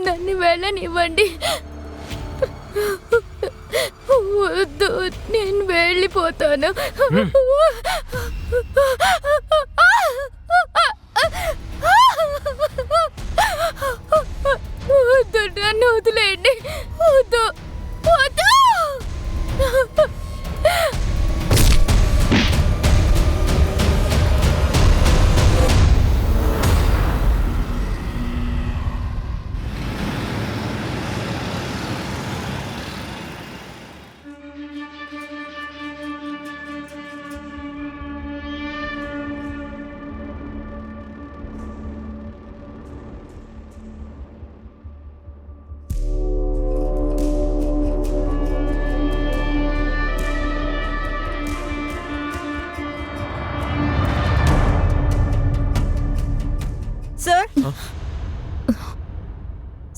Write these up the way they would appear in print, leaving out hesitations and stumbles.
నన్ను వెళ్ళనివ్వండి. వద్దు, నేను వెళ్ళిపోతాను. వద్దు, నన్ను వదిలేయండి. వద్దు వద్దు.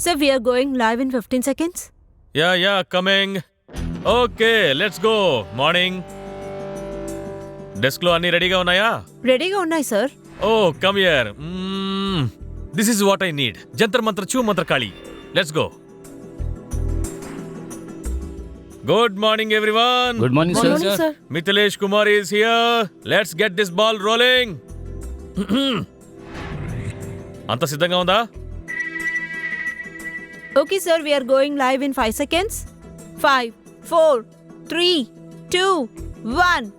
Sir, we are going live in 15 seconds. Yeah, coming. Okay, let's go. Morning. Desk lo anni ready ga unnaya? Ready ga unnai, sir. Oh, come here. This is what I need. Jantar mantra chu mantra kali. Let's go. Good morning, everyone. Good morning, Good morning, sir. Mithilesh Kumar is here. Let's get this ball rolling. Anta siddhanga unda? Okay, sir, we are going live in 5 seconds. 5, 4, 3, 2, 1,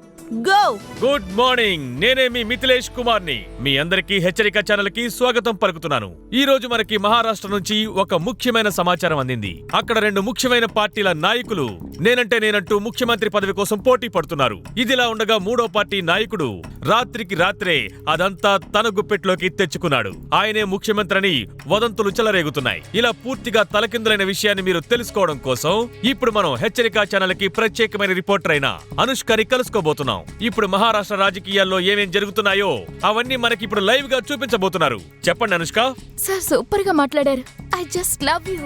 go! Good morning. నేనే మీ మిథిలేష్ కుమార్ ని. మీ అందరికీ హెచ్చరిక channel కి స్వాగతం పలుకుతున్నాను. ఈ రోజు మనకి మహారాష్ట్ర నుంచి ఒక ముఖ్యమైన సమాచారం అందింది. అక్కడ రెండు ముఖ్యమైన పార్టీల నాయకులు నేనంటూ ముఖ్యమంత్రి పదవి కోసం పోటీ పడుతున్నారు. ఇదిలా ఉండగా మూడో పార్టీ నాయకుడు రాత్రికి రాత్రే అదంతా తన గుప్పెట్లోకి తెచ్చుకున్నాడు. ఆయనే ముఖ్యమంత్రిని వదంతులు చెలరేగుతున్నాయి. ఇలా పూర్తిగా తలకిందులైన విషయాన్ని మీరు తెలుసుకోవడం కోసం ఇప్పుడు మనం హెచ్చరిక ఛానల్ కి ప్రత్యేకమైన రిపోర్టర్ అయిన అనుష్కని కలుసుకోబోతున్నాం. ఇప్పుడు మహారాష్ట్ర రాజకీయాల్లో ఏమేం జరుగుతున్నాయో అవన్నీ మనకి ఇప్పుడు లైవ్ గా చూపించబోతున్నారు. చెప్పండి అనుష్క. సార్ సూపర్ గా మాట్లాడారు. I just love you.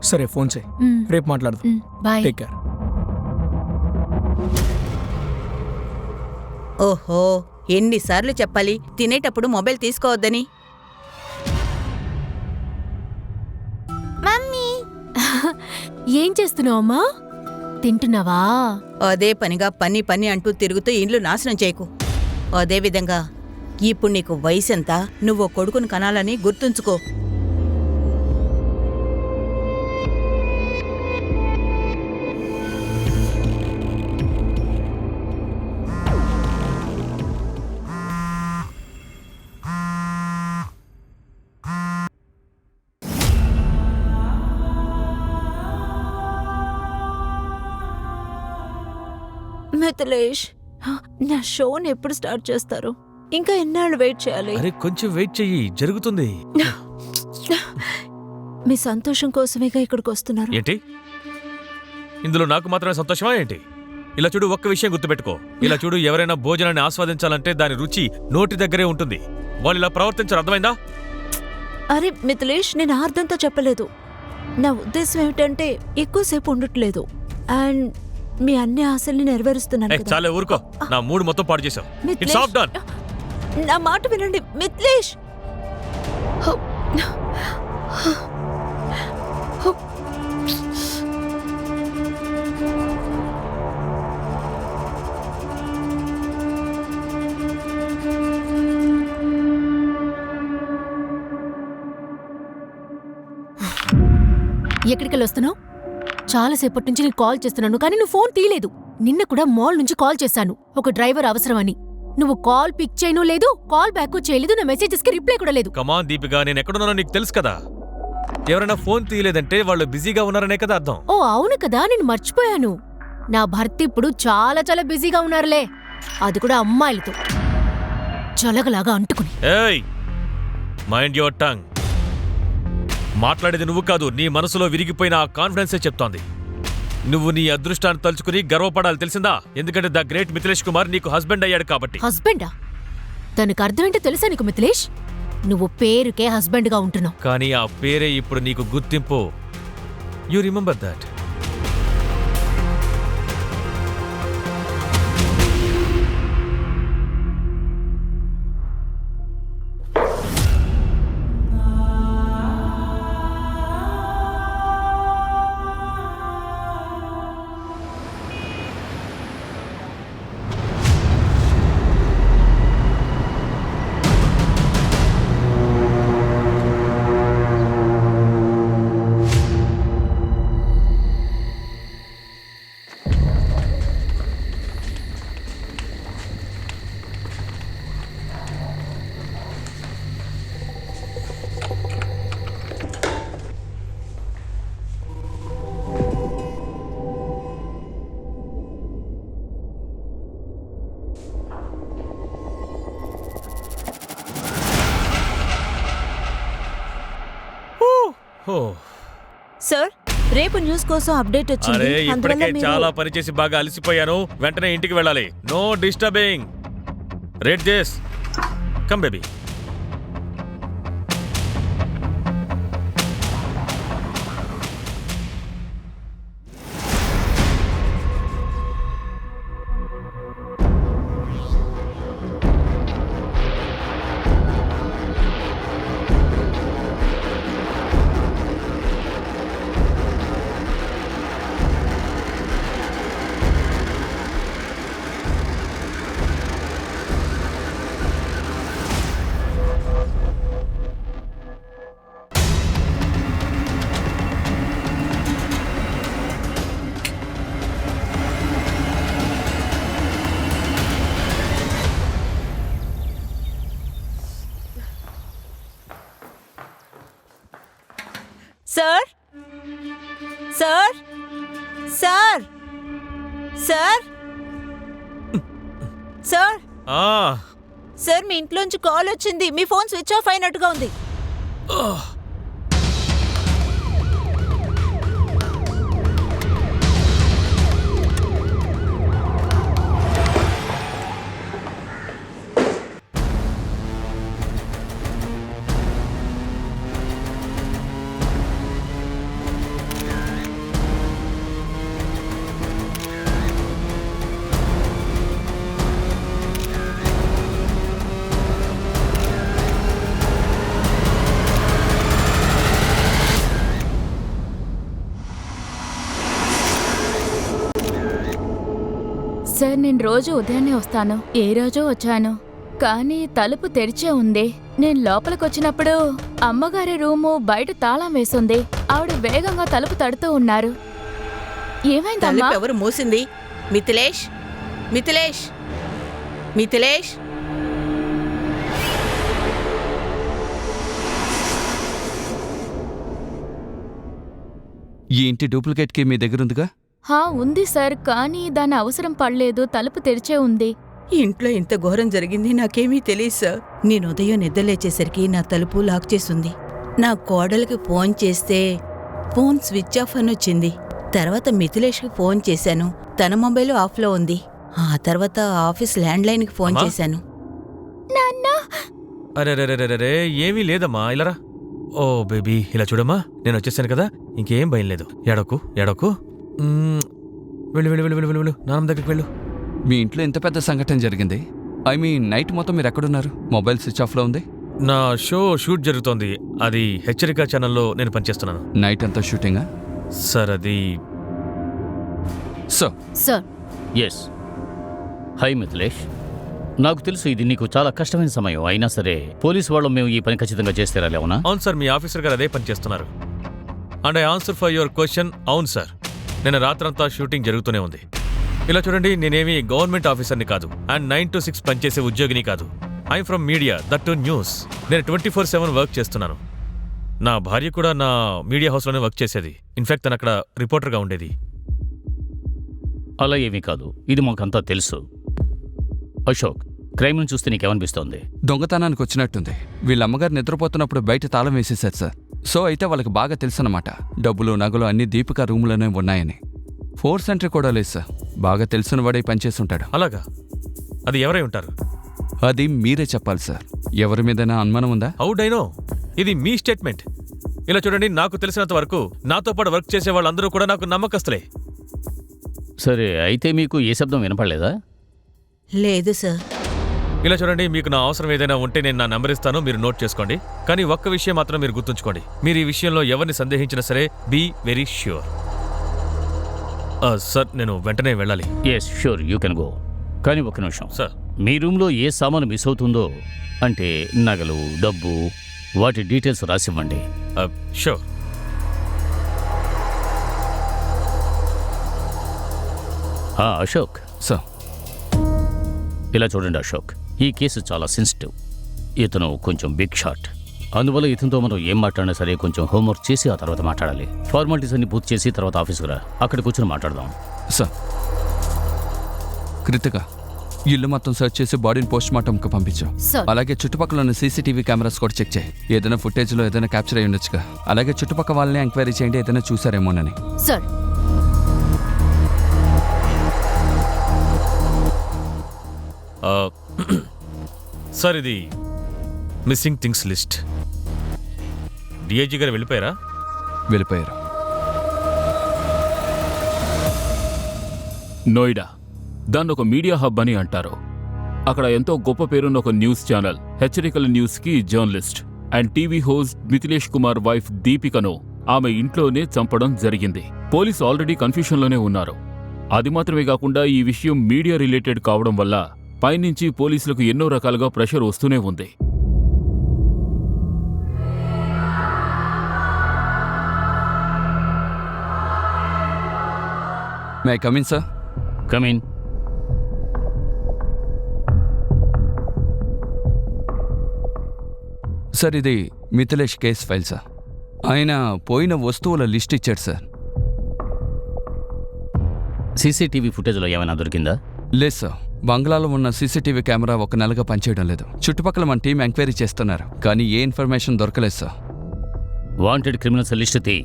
సరే ఫోన్ చేయి, రేపు మాట్లాడదాం. బాయ్. Take care. ఓహో, ఎన్నిసార్లు చెప్పాలి తినేటప్పుడు మొబైల్ తీసుకోవద్దని. మమ్మీ ఏం చేస్తున్నావు అమ్మా? తింటున్నావా? అదే పనిగా పని అంటూ తిరుగుతూ ఇండ్లు నాశనం చేయకు. అదేవిధంగా ఇప్పుడు నీకు వయసెంత, నువ్వు కొడుకును కనాలని గుర్తుంచుకో. మిథిలేష్, నా షోని ఎప్పుడు స్టార్ట్ చేస్తారు? ఇంకా ఎన్నాళ్ళు వెయిట్ చేయాలి? అరే కొంచెం వెయిట్ చెయ్యి, జరుగుతుంది. మీ సంతోషం కోసమేగా ఇక్కడికి వస్తున్నారు. ఏంటి ఇందులో నాకు మాత్రమే సంతోషమా ఏంటి? ఇలా చూడు, ఒక్క విషయం గుర్తుపెట్టుకో. ఇలా చూడు, ఎవరైనా భోజనాన్ని ఆస్వాదించాలంటే దాని రుచి నోటి దగ్గరే ఉంటుంది. వాళ్ళు ఇలా ప్రవర్తించరు, అర్థమైందా? అరే మిథిలేష్, నేను అర్థంతో చెప్పలేదు. నా ఉద్దేశం ఏమిటంటే ఎక్కువసేపు ఉండట్లేదు అండ్ మీ అన్ని ఆశల్ని నెరవేరుస్తున్నాను కదా. చాలే ఊరుకో, నా మూడు మొత్తం పాడు చేసావు. It's of done. నా మాట వినండి మిథిలేష్. ఎక్కడికి వస్తున్నావు? చాలాసేపటి నుంచి నేను కాల్ చేస్తున్నాను కానీ నువ్వు ఫోన్ తీయలేదు. నిన్న కూడా మాల్ నుంచి కాల్ చేశాను, ఒక డ్రైవర్ అవసరమని. నువ్వు కాల్ పిక్ చేయను లేదు, కాల్ బ్యాక్ చేయలేదు, నా మెసేజెస్ కి రిప్లై కూడా లేదు. కమాన్ దీపిక, నేను ఎక్కడున్నానో నీకు తెలుసు కదా. ఎవరైనా ఫోన్ తీయలేదంటే వాళ్ళు బిజీగా ఉన్నారనే కదా అర్థం. ఓ అవును కదా, నేను మర్చిపోయాను. నా భర్త ఇప్పుడు చాలా చాలా బిజీగా ఉన్నారులే, అది కూడా అమ్మాయిలతో చలగలాగా అంటుకుని. ఏయ్, మైండ్ యువర్ టంగ్. మాట్లాడేది నువ్వు కాదు, నీ మనసులో విరిగిపోయిన ఆ కాన్ఫిడెన్సే చెప్తోంది. నువ్వు నీ అదృష్టాన్ని తలుచుకుని గర్వపడాలి, తెలిసిందా? ఎందుకంటే ద గ్రేట్ మిథిలేష్ కుమార్ నీకు హస్బెండ్ అయ్యాడు కాబట్టి. హస్బెండా? దానికి అర్థమేంటో తెలుసా నీకు మిథిలేష్? నువ్వు పేరుకే హస్బెండ్గా ఉంటున్నావు. కానీ ఆ పేరే ఇప్పుడు నీకు గుర్తింపు. You remember that. Oh sir, రేపు న్యూస్ కోసం అప్డేట్ వచ్చింది. అరే అందువల్ల ఇప్పటికే మీరు- చాలా పనిచేసి బాగా అలసిపోయాను. వెంటనే ఇంటికి వెళ్ళాలి. No disturbing. Read this. Come baby. Sir, sir, sir, sir, sir, ఆ సార్, మీ ఇంట్లోంచి కాల్ వచ్చింది. మీ ఫోన్ స్విచ్ ఆఫ్ అయినట్టుగా ఉంది. సార్, నేను రోజు ఉదయాన్నే వస్తాను. ఏ రోజు వచ్చాను, కానీ తలుపు తెరిచే ఉంది. నేను లోపలికొచ్చినప్పుడు అమ్మగారి రూము బయట తాళం వేసుంది. ఆవిడ వేగంగా తలుపు తడుతూ ఉన్నారు. ఏమైందమ్మా? తలుపు ఎవరు మూసింది? మిథిలేష్, మిథిలేష్, మిథిలేష్. ఈ ఇంటి డూప్లికేట్ కీ మీ దగ్గరుందిగా? హా, ఉంది సార్, కానీ దాని అవసరం పడలేదు. తలుపు తెరిచే ఉంది. ఇంట్లో ఇంత ఘోరం జరిగింది నాకేమీ తెలియదు సార్. నేను ఉదయం నిద్రలేచేసరికి నా తలుపు లాక్ చేసుంది. నా కోడలికి ఫోన్ చేస్తే ఫోన్ స్విచ్ ఆఫ్ అని వచ్చింది. తర్వాత మిథిలేష్కి ఫోన్ చేశాను. తన మొబైల్ ఆఫ్లో ఉంది. ఆ తర్వాత ఆఫీస్ ల్యాండ్లైన్కి ఫోన్ అమ్మా? చేశాను. అరే రే రే రే రే, ఏమీ లేదమ్మా, ఇలారా. ఓ బేబీ, ఇలా చూడమ్మా, నేను వచ్చేసాను కదా, ఇంకేం భయం లేదు. ఏడోకు ఏడోకు. వెళ్ళు వెళ్ళు వెళ్ళు వెళ్ళు వెళ్ళు, నాన్న దగ్గరికి వెళ్ళు. మీ ఇంట్లో ఎంత పెద్ద సంఘటన జరిగింది? ఐ మీన్ నైట్ మొత్తం మీరు ఎక్కడున్నారు? మొబైల్ స్విచ్ ఆఫ్లో ఉంది. నా షూట్ జరుగుతోంది. అది హెచ్చరిక ఛానల్లో నేను పనిచేస్తున్నాను. నైట్ అంతా షూటింగా? సార్ అది so sir, yes. Hi Mithilesh, నాకు తెలుసు ఇది నీకు చాలా కష్టమైన సమయం. అయినా సరే పోలీసు వాళ్ళు మేము ఈ పని ఖచ్చితంగా చేస్తారా? అవునా? అవును సార్, మీ ఆఫీసర్ గారు అదే పని చేస్తున్నారు. And I answer for your question. అవును సార్, నేను రాత్రంతా షూటింగ్ జరుగుతూనే ఉంది. ఇలా చూడండి, నేనేమి గవర్నమెంట్ ఆఫీసర్ని కాదు, అండ్ 9 to 6 పనిచేసే ఉద్యోగిని కాదు. I'm from media, that to news. నేను 24/7 వర్క్ చేస్తున్నాను. నా భార్య కూడా నా మీడియా హౌస్లోనే వర్క్ చేసేది. ఇన్ఫాక్ట్ తను అక్కడ రిపోర్టర్గా ఉండేది. అలా ఏమీ కాదు, ఇది మాకంతా తెలుసు. అశోక్, క్రైమ్ను చూస్తే నీకేమనిపిస్తోంది? దొంగతనానికి వచ్చినట్టుంది. వీళ్ళ అమ్మగారు నిద్రపోతున్నప్పుడు బయట తాళం వేసేశారు సార్. సో అయితే వాళ్ళకి బాగా తెలుసన్నమాట, డబ్బులు నగలు అన్నీ దీపిక రూమ్లోనే ఉన్నాయని. ఫోర్స్ ఎంట్రీ కూడా లేదు సార్. బాగా తెలిసిన వాడే పనిచేస్తుంటాడు. అలాగా? అది ఎవరై ఉంటారు? అది మీరే చెప్పాలి సార్. ఎవరి మీదైనా అనుమానం ఉందా? అవుడైనో ఇది మీ స్టేట్మెంట్. ఇలా చూడండి, నాకు తెలిసినంత వరకు నాతో పాటు వర్క్ చేసే వాళ్ళందరూ కూడా నాకు నమ్మకస్తులే. సరే, అయితే మీకు ఏ శబ్దం వినపడలేదా? లేదు సార్. ఇలా చూడండి, మీకు నా అవసరం ఏదైనా ఉంటే నేను నా నెంబర్ ఇస్తాను, మీరు నోట్ చేసుకోండి. కానీ ఒక్క విషయం మాత్రం మీరు గుర్తుంచుకోండి, మీరు ఈ విషయంలో ఎవరిని సందేహించినా సరే బీ వెరీ ష్యూర్. సార్, నేను వెంటనే వెళ్ళాలి. Yes sure, you can go. కానీ ఒక నిమిషం సార్. మీ రూమ్లో ఏ సామాను మిస్ అవుతుందో, అంటే నగలు, డబ్బు, వాటి డీటెయిల్స్ రాసివ్వండి. షూర్. అశోక్, సార్. ఇలా చూడండి అశోక్, ఈ కేసు చాలా సెన్సిటివ్. ఇతను కొంచెం బిగ్ షాట్. అందువల్ల ఇతనితో మనం ఏం మాట్లాడినా సరే కొంచెం హోంవర్క్ చేసి ఆ తర్వాత మాట్లాడాలి. ఫార్మాలిటీస్ అన్ని పూర్తి చేసి తర్వాత ఆఫీస్కి రా, అక్కడ కూర్చొని మాట్లాడదాం. సార్, కృతిక ఇల్లు మొత్తం సెర్చ్ చేసి బాడీని పోస్ట్ మార్టంకి పంపించాం. సార్. అలాగే చుట్టుపక్కల ఉన్న సీసీటీవీ కెమెరాస్ కూడా చెక్ చేయి. ఏదైనా ఫుటేజ్లో ఏదైనా క్యాప్చర్ అయ్యి ఉండొచ్చుగా. అలాగే చుట్టుపక్కల వాళ్ళని ఎంక్వైరీ చేయండి, ఏదైనా చూసారేమోనని. సార్. సార్, ఇది మిస్సింగ్ థింగ్స్ లిస్ట్. డిఐజీ గారు వెళ్ళిపోయారా? వెళ్ళిపోయారు. నోయిడా, దాన్ని ఒక మీడియా హబ్ అని అంటారు. అక్కడ ఎంతో గొప్ప పేరున్న ఒక న్యూస్ ఛానల్, హెచ్చరికల న్యూస్కి journalist and TV host Mithilesh Kumar wife దీపికను ఆమె ఇంట్లోనే చంపడం జరిగింది. పోలీసు ఆల్రెడీ కన్ఫ్యూషన్లోనే ఉన్నారు. అది మాత్రమే కాకుండా ఈ విషయం మీడియా రిలేటెడ్ కావడం వల్ల పైనుంచి పోలీసులకు ఎన్నో రకాలుగా ప్రెషర్ వస్తూనే ఉంది. May I come in sir? Come in. Sir, ఇది మిథిలేష్ కేస్ ఫైల్ సార్. ఆయన పోయిన వస్తువుల లిస్ట్ ఇచ్చాడు సార్. సీసీటీవీ ఫుటేజ్లో ఏమైనా దొరికిందా? లేదు సార్. బంగ్లాలో ఉన్న సీసీటీవీ కెమెరా ఒక నెలగా పనిచేయడం లేదు. చుట్టుపక్కల మన టీం ఎంక్వైరీ చేస్తున్నారు, కానీ ఏ ఇన్ఫర్మేషన్ దొరకలేదు సార్. వాంటెడ్ క్రిమినల్స్ లిస్ట్ తీ.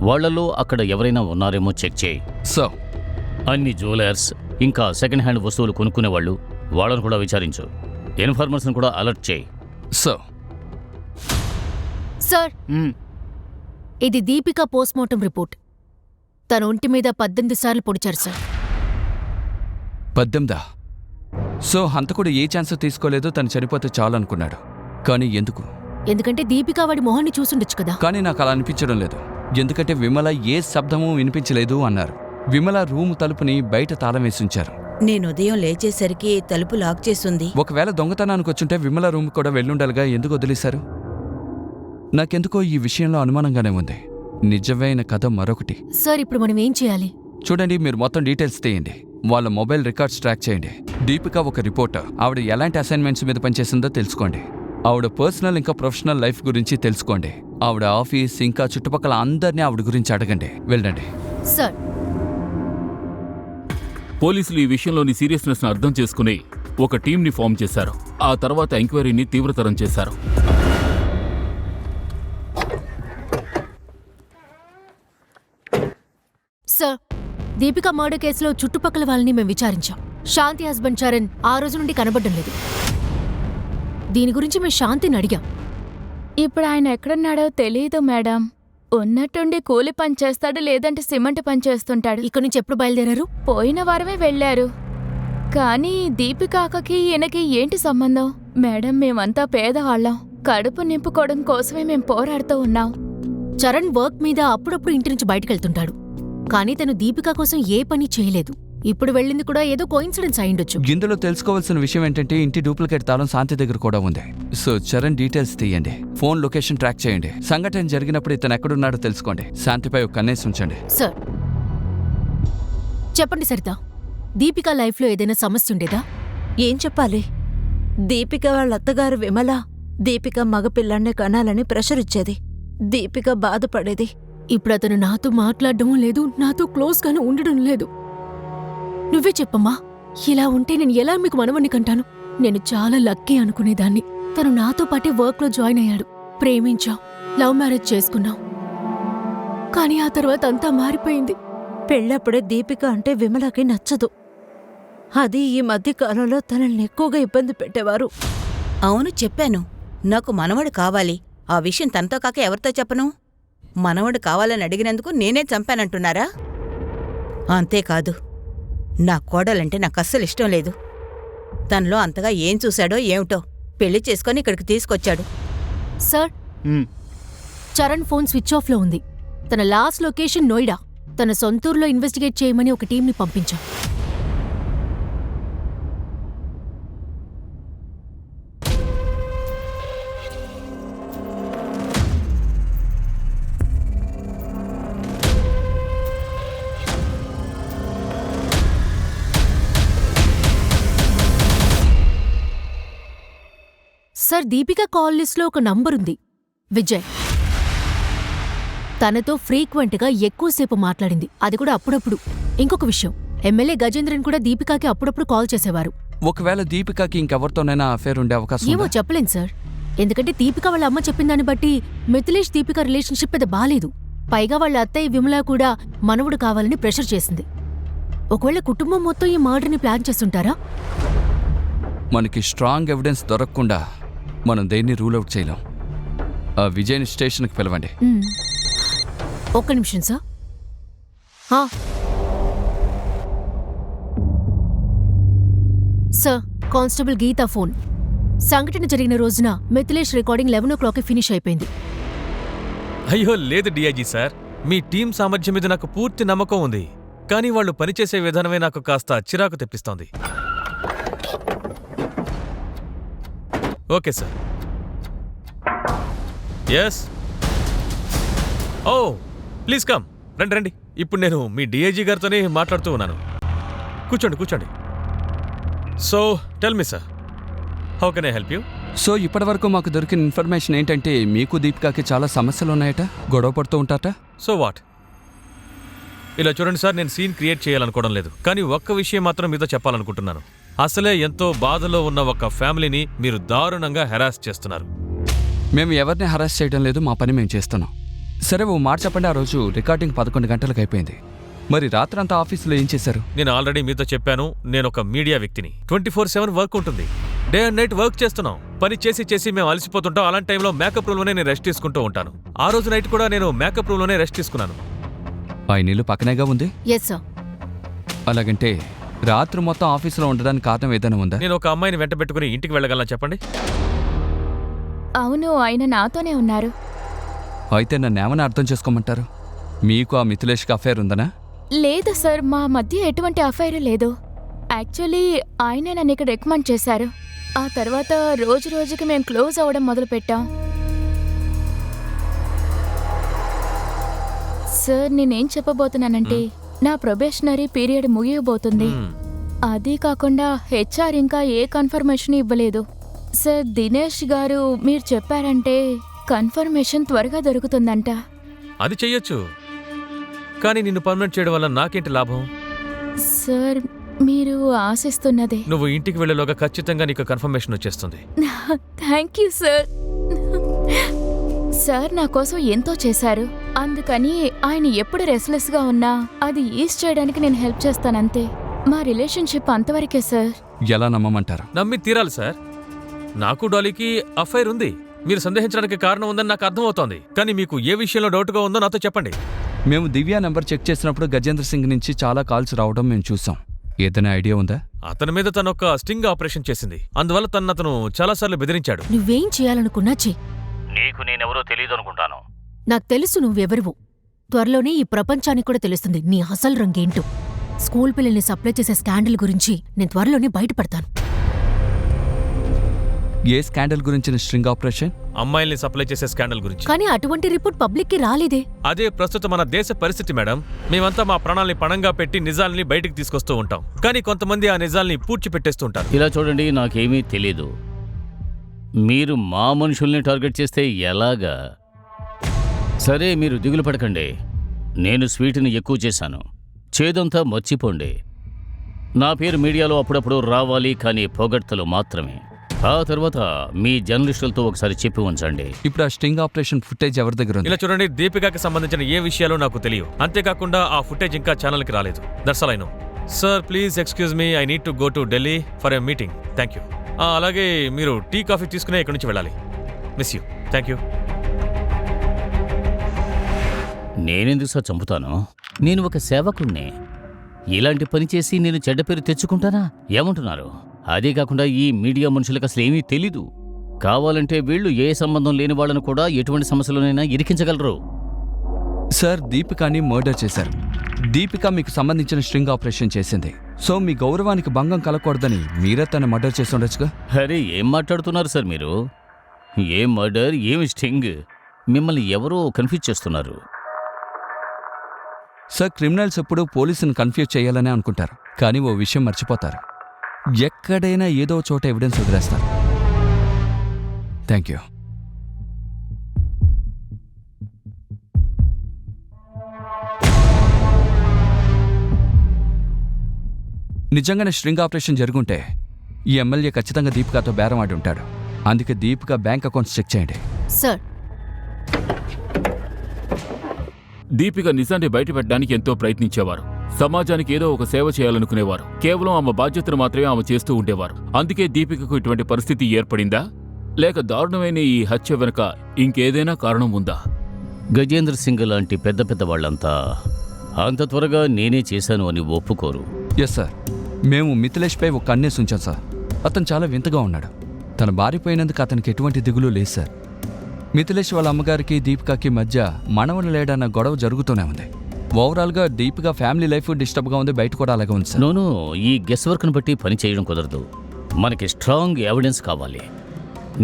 వాళ్లలో అక్కడ ఎవరైనా ఉన్నారేమో చెక్ చేయి. సార్. అన్ని జ్యువెలర్స్ ఇంకా సెకండ్ హ్యాండ్ వస్తువులు కొనుక్కునేవాళ్ళు, వాళ్ళను కూడా విచారించు. ఇన్ఫర్మేషన్ కూడా అలర్ట్ చేయి. సార్. సార్, ఇది దీపిక పోస్ట్మార్టం రిపోర్ట్. తన ఒంటి మీద 18 సార్లు పొడిచారు సార్. 18? సో హంతకుడు ఏ ఛాన్స్ తీసుకోలేదు, తను చనిపోతే చాలు అనుకున్నాడు. కానీ ఎందుకు? ఎందుకంటే దీపిక వాడి మొహాన్ని చూసుండొచ్చు కదా. కానీ నాకు అలా అనిపించడం లేదు. ఎందుకంటే విమల ఏ శబ్దమూ వినిపించలేదు అన్నారు. విమల రూమ్ తలుపుని బయట తాళం వేసి ఉంచారు. నేను ఉదయం లేచేసరికి తలుపు లాక్ చేసుంది. ఒకవేళ దొంగతనానికి వచ్చుంటే విమల రూమ్ కూడా వెళ్ళుండాలిగా, ఎందుకు వదిలేశారు? నాకెందుకో ఈ విషయంలో అనుమానంగానే ఉంది. నిజమైన కథ మరొకటి. సార్, ఇప్పుడు మనం ఏం చేయాలి? చూడండి, మీరు మొత్తం డీటెయిల్స్ తీయండి, వాళ్ళ మొబైల్ రికార్డ్స్ ట్రాక్ చేయండి. దీపిక ఒక రిపోర్టర్. ఆవిడ ఎలాంటి అసైన్మెంట్స్ మీద పనిచేసిందో తెలుసుకోండి. ఆవిడ పర్సనల్ ఇంకా ప్రొఫెషనల్ లైఫ్ గురించి తెలుసుకోండి. ఆవిడ ఆఫీస్ ఇంకా చుట్టుపక్కల అందరినీ ఆవిడ గురించి అడగండి. వెళ్ళండి. సార్. పోలీసులు ఈ విషయంలోని సీరియస్నెస్ను అర్థం చేసుకుని ఒక టీంని ఫామ్ చేశారు. ఆ తర్వాత ఎంక్వైరీని తీవ్రతరం చేశారు. సార్, దీపిక మర్డర్ కేసులో చుట్టుపక్కల వాళ్ళని మేము విచారించాం. శాంతి హస్బెండ్ చరణ్ ఆ రోజు నుండి కనబడడం లేదు. దీని గురించి మేము శాంతిని అడిగాం. ఇప్పుడు ఆయన ఎక్కడున్నాడో తెలీదు మేడం. ఉన్నట్టుండి కూలి పని చేస్తాడు, లేదంటే సిమెంట్ పని చేస్తుంటాడు. ఇక్కడి నుంచి ఎప్పుడు బయలుదేరారు? పోయిన వారమే వెళ్ళారు. కానీ దీపికాకి ఈయనకి ఏంటి సంబంధం? మేడం, మేమంతా పేదవాళ్ళం. కడుపు నింపుకోవడం కోసమే మేం పోరాడుతూ ఉన్నాం. చరణ్ వర్క్ మీద అప్పుడప్పుడు ఇంటి నుంచి బయటకెళ్తుంటాడు, కానీ తను దీపిక కోసం ఏ పని చేయలేదు. ఇప్పుడు వెళ్ళింది కూడా ఏదో కోయిన్సిడెన్స్ అయిండొచ్చు. ఇందులో తెలుసుకోవాల్సిన విషయం ఏంటంటే ఇంటి డూప్లికేట్ తాళం శాంతి దగ్గర కూడా ఉంది. సో చరణ్ డీటెయిల్స్ తీయండి, ఫోన్ లొకేషన్ ట్రాక్ చేయండి. సంఘటన జరిగినప్పుడు ఇతను ఎక్కడున్నాడో తెలుసుకోండి. శాంతిపై ఒక కన్నేసి ఉంచండి. సార్. చెప్పండి సరిత, దీపిక లైఫ్లో ఏదైనా సమస్య ఉండేదా? ఏం చెప్పాలి? దీపిక వాళ్ళ అత్తగారు విమల దీపిక మగపిల్లాన్నే కనాలని ప్రెషర్ ఇచ్చేది. దీపిక బాధపడేది. ఇప్పుడు అతను నాతో మాట్లాడడం లేదు, నాతో క్లోజ్గానే ఉండడం లేదు. నువ్వే చెప్పమ్మా, ఇలా ఉంటే నేను ఎలా మీకు మనవణ్ణి కంటాను? నేను చాలా లక్కీ అనుకునేదాన్ని. తను నాతో పాటే వర్క్లో జాయిన్ అయ్యాడు. ప్రేమించాం, లవ్ మ్యారేజ్ చేసుకున్నాం. కానీ ఆ తర్వాత అంతా మారిపోయింది. పెళ్ళప్పుడే దీపిక అంటే విమలకి నచ్చదు. అది ఈ మధ్య కాలంలో తనల్ని ఎక్కువగా ఇబ్బంది పెట్టేవారు. అవును చెప్పాను, నాకు మనవడు కావాలి. ఆ విషయం తనతో కాక ఎవరితో చెప్పను? మనవడు కావాలని అడిగినందుకు నేనే చంపానంటున్నారా? అంతేకాదు, నా కోడలంటే నాకు అస్సలు ఇష్టం లేదు. తనలో అంతగా ఏం చూశాడో ఏమిటో పెళ్లి చేసుకొని ఇక్కడికి తీసుకొచ్చాడు. సార్, చరణ్ ఫోన్ స్విచ్ ఆఫ్లో ఉంది. తన లాస్ట్ లొకేషన్ నోయిడా. తన సొంతూరులో ఇన్వెస్టిగేట్ చేయమని ఒక టీంని పంపించాం. సార్, దీపిక కాల్ లిస్ట్లో ఒక నంబరుంది, విజయ్. తనతో ఫ్రీక్వెంట్గా ఎక్కువసేపు మాట్లాడింది, అది కూడా అప్పుడప్పుడు. ఇంకొక విషయం, ఎమ్మెల్యే గజేంద్రన్ కూడా దీపికాకి అప్పుడప్పుడు కాల్ చేసేవారు. ఒకవేళ దీపికాకి ఇంకెవరితోనైనా అఫేర్ ఉండే అవకాశం ఏమో ఉందా? చెప్పలేను సార్. ఎందుకంటే దీపిక వాళ్ళ అమ్మ చెప్పిన దాన్ని బట్టి మిథిలేష్ దీపిక రిలేషన్షిప్ పెద్ద బాలేదు. పైగా వాళ్ళ అత్తయ్య విమల కూడా మనవడు కావాలని ప్రెషర్ చేసింది. ఒకవేళ కుటుంబం మొత్తం ఈ మర్డర్ని ప్లాన్ చేస్తుంటారా? మనకి స్ట్రాంగ్ ఎవిడెన్స్ దొరకకుండా మనం దేన్ని రూల్ అవుట్ చేయలేం. ఆ విజయ్ని స్టేషన్కి పిలవండి. ఒక్క నిమిషం sir. Sir, constable Geeta phone. సంఘటన జరిగిన రోజున మిథిలేష్ రికార్డింగ్ 11 o'clockకి ఫినిష్ అయిపోయింది. అయ్యో లేదు డిఐజీ సార్, మీ టీం సామర్థ్యం మీద నాకు పూర్తి నమ్మకం ఉంది. కానీ వాళ్ళు పనిచేసే విధానమే నాకు కాస్త చిరాకు తెప్పిస్తోంది. Okay sir. Yes. Oh please come, రండి రండి. ఇప్పుడు నేను మీ డిఐజీ గారితోనే మాట్లాడుతూ ఉన్నాను. కూర్చోండి కూర్చోండి. So tell me sir, how can I help you? So ఇప్పటివరకు మాకు దొరికిన ఇన్ఫర్మేషన్ ఏంటంటే మీకు దీపికాకి చాలా సమస్యలు ఉన్నాయట, గొడవ పడుతూ ఉంటారట. So what? ఇలా చూడండి సార్, నేను సీన్ క్రియేట్ చేయాలనుకోవడం లేదు, కానీ ఒక్క విషయం మాత్రం మీతో చెప్పాలనుకుంటున్నాను. అసలే ఎంతో బాధలో ఉన్న ఒక ఫ్యామిలీని మీరు దారుణంగా హెరాస్ చేస్తున్నారు. మేము ఎవరిని హరాస్ చేయడం లేదు, మా పని మేము చేస్తున్నాం. సరే ఓ మాట చెప్పండి, ఆ రోజు రికార్డింగ్ 11 గంటలకు అయిపోయింది. మరి రాత్రంతా ఆఫీసులో ఏం చేశారు? నేను ఆల్రెడీ మీతో చెప్పాను, నేను ఒక మీడియా వ్యక్తిని. 24/7 వర్క్ ఉంటుంది. డే అండ్ నైట్ వర్క్ చేస్తున్నాం. పని చేసి చేసి మేము అలసిపోతుంటాం. అలాంటి టైంలో మేకప్ రూమ్లోనే నేను రెస్ట్ తీసుకుంటూ ఉంటాను. ఆ రోజు నైట్ కూడా నేను మేకప్ రూమ్లోనే రెస్ట్ తీసుకున్నాను. ఆ ఇల్లు పక్కనేగా ఉంది. Yes sir. అలాగంటే రాత్రి మొత్తం ఆఫీసులో ఉండడానికి కారణం ఏదైనా ఉందా? నేను ఒక అమ్మాయిని వెంట పెట్టుకుని ఇంటికి వెళ్ళగలను చెప్పండి? అవును, ఆయన నాతోనే ఉన్నారు. అయితే నన్ను ఏమని అర్థం చేసుకోమంటారు? మీకు ఆ మిథిలేష్కి అఫేర్ ఉందనా? లేదు సార్, మా మధ్య ఎటువంటి అఫైర్ లేదు. యాక్చువల్లీ ఆయనే నన్ను ఇక్కడ రికమెండ్ చేశారు. ఆ తర్వాత రోజు రోజుకి మేము క్లోజ్ అవ్వడం మొదలుపెట్టాం. సార్, నేనేం చెప్పబోతున్నానంటే నా ప్రొబేషనరీ పీరియడ్ ముగియబోతుంది. అది కాకుండా హెచ్ఆర్ ఇంకా ఏ కన్ఫర్మేషన్ ఇవ్వలేదు. సార్, దినేష్ గారు మీరు చెప్పారంటే కన్ఫర్మేషన్ త్వరగా దొరుకుతుందంట. అది చెయ్యొచ్చు, కానీ నిన్ను పర్మనెంట్ చేయడం వల్ల నాకేంటి లాభం? సార్, మీరు ఆశిస్తున్నదే. నువ్వు ఇంటికి వెళ్ళేలోగా ఖచ్చితంగా నీకు కన్ఫర్మేషన్ వచ్చేస్తుంది. Thank you sir. సార్ నా కోసం ఎంతో చేశారు, అందుకని ఆయన ఎప్పుడు రెస్లెస్గా ఉన్నా అది ఈజ్ చేయడానికి నేను హెల్ప్ చేస్తానంతే. మా రిలేషన్షిప్ అంతవరకే సార్. ఎలా నమ్మమంటారు? నమ్మి తీరాలి సార్. నాకు డాలీకి అఫైర్ ఉంది. మీరు సందేహించడానికి కారణం ఉందని నాకు అర్థమవుతోంది. కానీ మీకు ఏ విషయంలో డౌట్గా ఉందో నాతో చెప్పండి. మేము దివ్య నంబర్ చెక్ చేసినప్పుడు గజేంద్ర సింగ్ నుంచి చాలా కాల్స్ రావడం మేము చూసాం. ఏదైనా ఐడియా ఉందా? అతని మీద తను ఒక స్టింగ్ ఆపరేషన్ చేసింది. అందువల్ల అతను చాలాసార్లు బెదిరించాడు. నువ్వేం చేయాలనుకున్నా చెయ్యి. నీకు నేనెవరో తెలియదు అనుకుంటాను. నాకు తెలుసు నువ్వెవరివో. త్వరలోనే ఈ ప్రపంచానికి కూడా తెలుస్తుంది నీ అసలు రంగేంటో. స్కూల్ పిల్లల్ని సప్లై చేసే స్కాండల్ గురించి నేను త్వరలోనే బయటపడతాను. ఏ స్కాండల్ గురించిన స్ట్రింగ్ ఆపరేషన్? అమ్మాయిల్ని సప్లై చేసే స్కాండల్ గురించి. కానీ అటువంటి రిపోర్ట్ పబ్లిక్కి రాలేదే. అదే ప్రస్తుతం మన దేశ పరిస్థితి మేడం. మేమంతా మా ప్రాణాల్ని పణంగా పెట్టి నిజాల్ని బయటికి తీసుకొస్తూ ఉంటాం. కానీ కొంతమంది ఆ నిజాల్ని పూడ్చిపెట్టేస్తూ ఉంటారు. ఇలా చూడండి, నాకేమీ తెలీదు. మీరు మా మనుషుల్ని టార్గెట్ చేస్తే ఎలాగా? సరే, మీరు దిగులు పడకండి. నేను స్వీట్ని ఎక్కువ చేశాను. చేదంతా మర్చిపోండి. నా పేరు మీడియాలో అప్పుడప్పుడు రావాలి, కానీ పొగడ్తలు మాత్రమే. ఆ తర్వాత మీ జర్నలిస్టులతో ఒకసారి చెప్పి ఉంచండి. ఇప్పుడు ఆ స్టింగ్ ఆపరేషన్ ఫుటేజ్ ఎవరి దగ్గర ఉంది? ఇలా చూడండి, దీపికాకి సంబంధించిన ఏ విషయాలు నాకు తెలియవు. అంతేకాకుండా ఆ ఫుటేజ్ ఇంకా ఛానల్కి రాలేదు. That's all I know. Sir please excuse me, I need to go to Delhi for a meeting. Thank you. అలాగే మీరు టీ కాఫీ తీసుకునే ఇక్కడి నుంచి వెళ్ళాలి. Miss you. Thank you. నేనెందుకు సార్ చంపుతాను? నేను ఒక సేవకుణ్ణే. ఇలాంటి పని చేసి నేను చెడ్డ పేరు తెచ్చుకుంటానా? ఏమంటున్నారు? అదే కాకుండా ఈ మీడియా మనుషులకు అసలు ఏమీ తెలీదు. కావాలంటే వీళ్ళు ఏ సంబంధం లేని వాళ్ళను కూడా ఎటువంటి సమస్యలోనైనా ఇరికించగలరు. సార్, దీపికాని మర్డర్ చేశారు. దీపిక మీకు సంబంధించిన స్ట్రింగ్ ఆపరేషన్ చేసింది. సో మీ గౌరవానికి భంగం కలగకూడదని మీరే తను మర్డర్ చేసి ఉండొచ్చుగా. అరే ఏం మాట్లాడుతున్నారు సార్ మీరు? ఏం మర్డర్, ఏమి స్టింగ్? మిమ్మల్ని ఎవరో కన్ఫ్యూజ్ చేస్తున్నారు. సార్, క్రిమినల్స్ ఎప్పుడూ పోలీసుని కన్ఫ్యూజ్ చేయాలనే అనుకుంటారు, కానీ ఓ విషయం మర్చిపోతారు. ఎక్కడైనా ఏదో చోట ఎవిడెన్స్ వదిలేస్తారు. Thank you. నిజంగానే స్ట్రింగ్ ఆపరేషన్ జరుగుంటే ఈ ఎమ్మెల్యే ఖచ్చితంగా దీపికాతో బేరం ఆడి ఉంటాడు. అందుకే దీపిక బ్యాంక్ అకౌంట్స్ చెక్ చేయండి. సార్, దీపిక నిజాన్ని బయటపెట్టడానికి ఎంతో ప్రయత్నించేవారు. సమాజానికి ఏదో ఒక సేవ చేయాలనుకునేవారు. కేవలం ఆమె బాధ్యతను మాత్రమే ఆమె చేస్తూ ఉండేవారు. అందుకే దీపికకు ఇటువంటి పరిస్థితి ఏర్పడిందా, లేక దారుణమైన ఈ హత్య వెనుక ఇంకేదైనా కారణం ఉందా? గజేంద్ర సింగ్ లాంటి పెద్ద పెద్ద వాళ్ళంతా అంత త్వరగా నేనే చేశాను అని ఒప్పుకోరు. ఎస్ సార్, మేము మిథిలేష్పై ఒక కన్నేసి ఉంచాం సార్. అతను చాలా వింతగా ఉన్నాడు. తన భార్య పోయినందుకు అతనికి ఎటువంటి దిగులు లేదు సార్. మిథిలేష్ వాళ్ళ అమ్మగారికి దీపికాకి మధ్య మనవలు లేడన్న గొడవ జరుగుతూనే ఉంది. ఓవరాల్గా దీపిక ఫ్యామిలీ లైఫ్ డిస్టర్బ్గా ఉంది. బయట కూడా అలాగే ఉంది సార్. నోను, ఈ గెస్ వర్క్ను బట్టి పని చేయడం కుదరదు. మనకి స్ట్రాంగ్ ఎవిడెన్స్ కావాలి.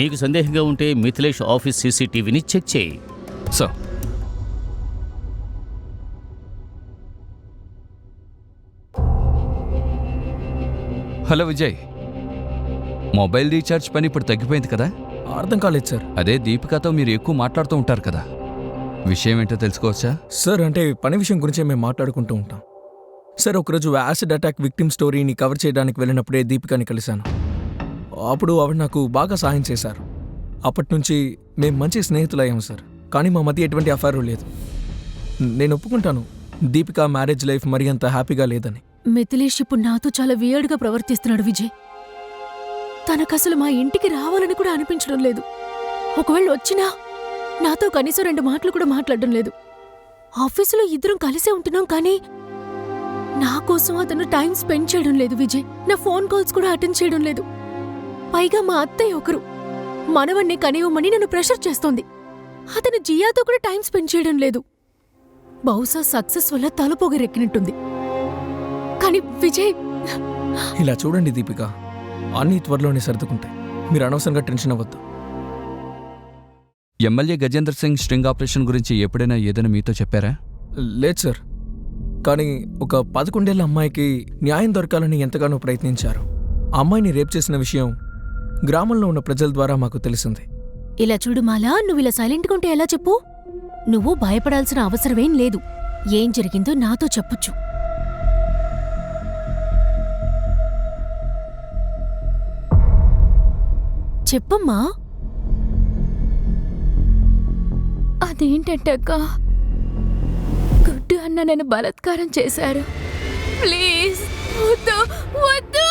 నీకు సందేహంగా ఉంటే మిథిలేష్ ఆఫీస్ సీసీటీవీని చెక్ చేయి. Sir, hello Vijay, mobile recharge పని ఇప్పుడు తగ్గిపోయింది కదా? అర్థం కాలేదు సార్. అదే దీపికతో మీరు ఎక్కువ మాట్లాడుతూ ఉంటారు కదా, విషయం ఏంటో తెలుసుకోవచ్చా? సార్, అంటే పని విషయం గురించే మేము మాట్లాడుకుంటూ ఉంటాం. సార్, ఒకరోజు యాసిడ్ అటాక్ విక్టిమ్ స్టోరీని కవర్ చేయడానికి వెళ్ళినప్పుడే దీపికాని కలిశాను. అప్పుడు ఆవిడ నాకు బాగా సాయం చేశారు. అప్పటి నుంచి మేము మంచి స్నేహితులయ్యాము సార్. కానీ మా మధ్య ఎటువంటి అఫైర్ లేదు. నేను ఒప్పుకుంటాను, దీపిక మ్యారేజ్ లైఫ్ మరి అంత హ్యాపీగా లేదని. మిథిలేష్ ఇప్పుడు నాతో చాలా వియర్డ్గా ప్రవర్తిస్తున్నాడు విజయ్. తనకసలు మా ఇంటికి రావాలని కూడా అనిపించడం లేదు. ఒకవేళ వచ్చినా నాతో కనీసం 2 మాటలు కూడా మాట్లాడడం లేదు. ఆఫీసులో ఇద్దరం కలిసే ఉంటున్నాం, కానీ నా కోసం అతను టైం స్పెండ్ చేయడం లేదు విజయ్. నా ఫోన్ కాల్స్ కూడా అటెండ్ చేయడం లేదు. పైగా మా అత్తయ్య ఒకరు మనవణ్ణి కనివ్వమని నన్ను ప్రెషర్ చేస్తోంది. అతను జియాతో కూడా టైం స్పెండ్ చేయడం లేదు. బహుశా సక్సెస్ వల్ల తలపోగరెక్కినట్టుంది. కానీ విజయ్, ఇలా చూడండి దీపిక, అన్నీ త్వరలోనే సర్దుకుంటాయి. మీరు అనవసరంగా టెన్షన్ అవ్వద్దు. MLA Gajendra Singh string operation గురించి ఎప్పుడైనా ఏదైనా మీతో చెప్పారా? లేదు సార్, కానీ ఒక 11 ఏళ్ల అమ్మాయికి న్యాయం దొరకాలని ఎంతగానో ప్రయత్నించారు. ఆ అమ్మాయిని రేప్ చేసిన విషయం గ్రామంలో ఉన్న ప్రజల ద్వారా మాకు తెలిసింది. ఇలా చూడు మాలా, నువ్వు ఇలా సైలెంట్గా ఉంటే ఎలా చెప్పు? నువ్వు భయపడాల్సిన అవసరమేం లేదు. ఏం జరిగిందో నాతో చెప్పొచ్చు. చెప్పమ్మా. అదేంటంటే అక్క, గుడ్డు అన్న నన్ను బలాత్కారం చేశారు. ప్లీజ్ వద్దు వద్దు.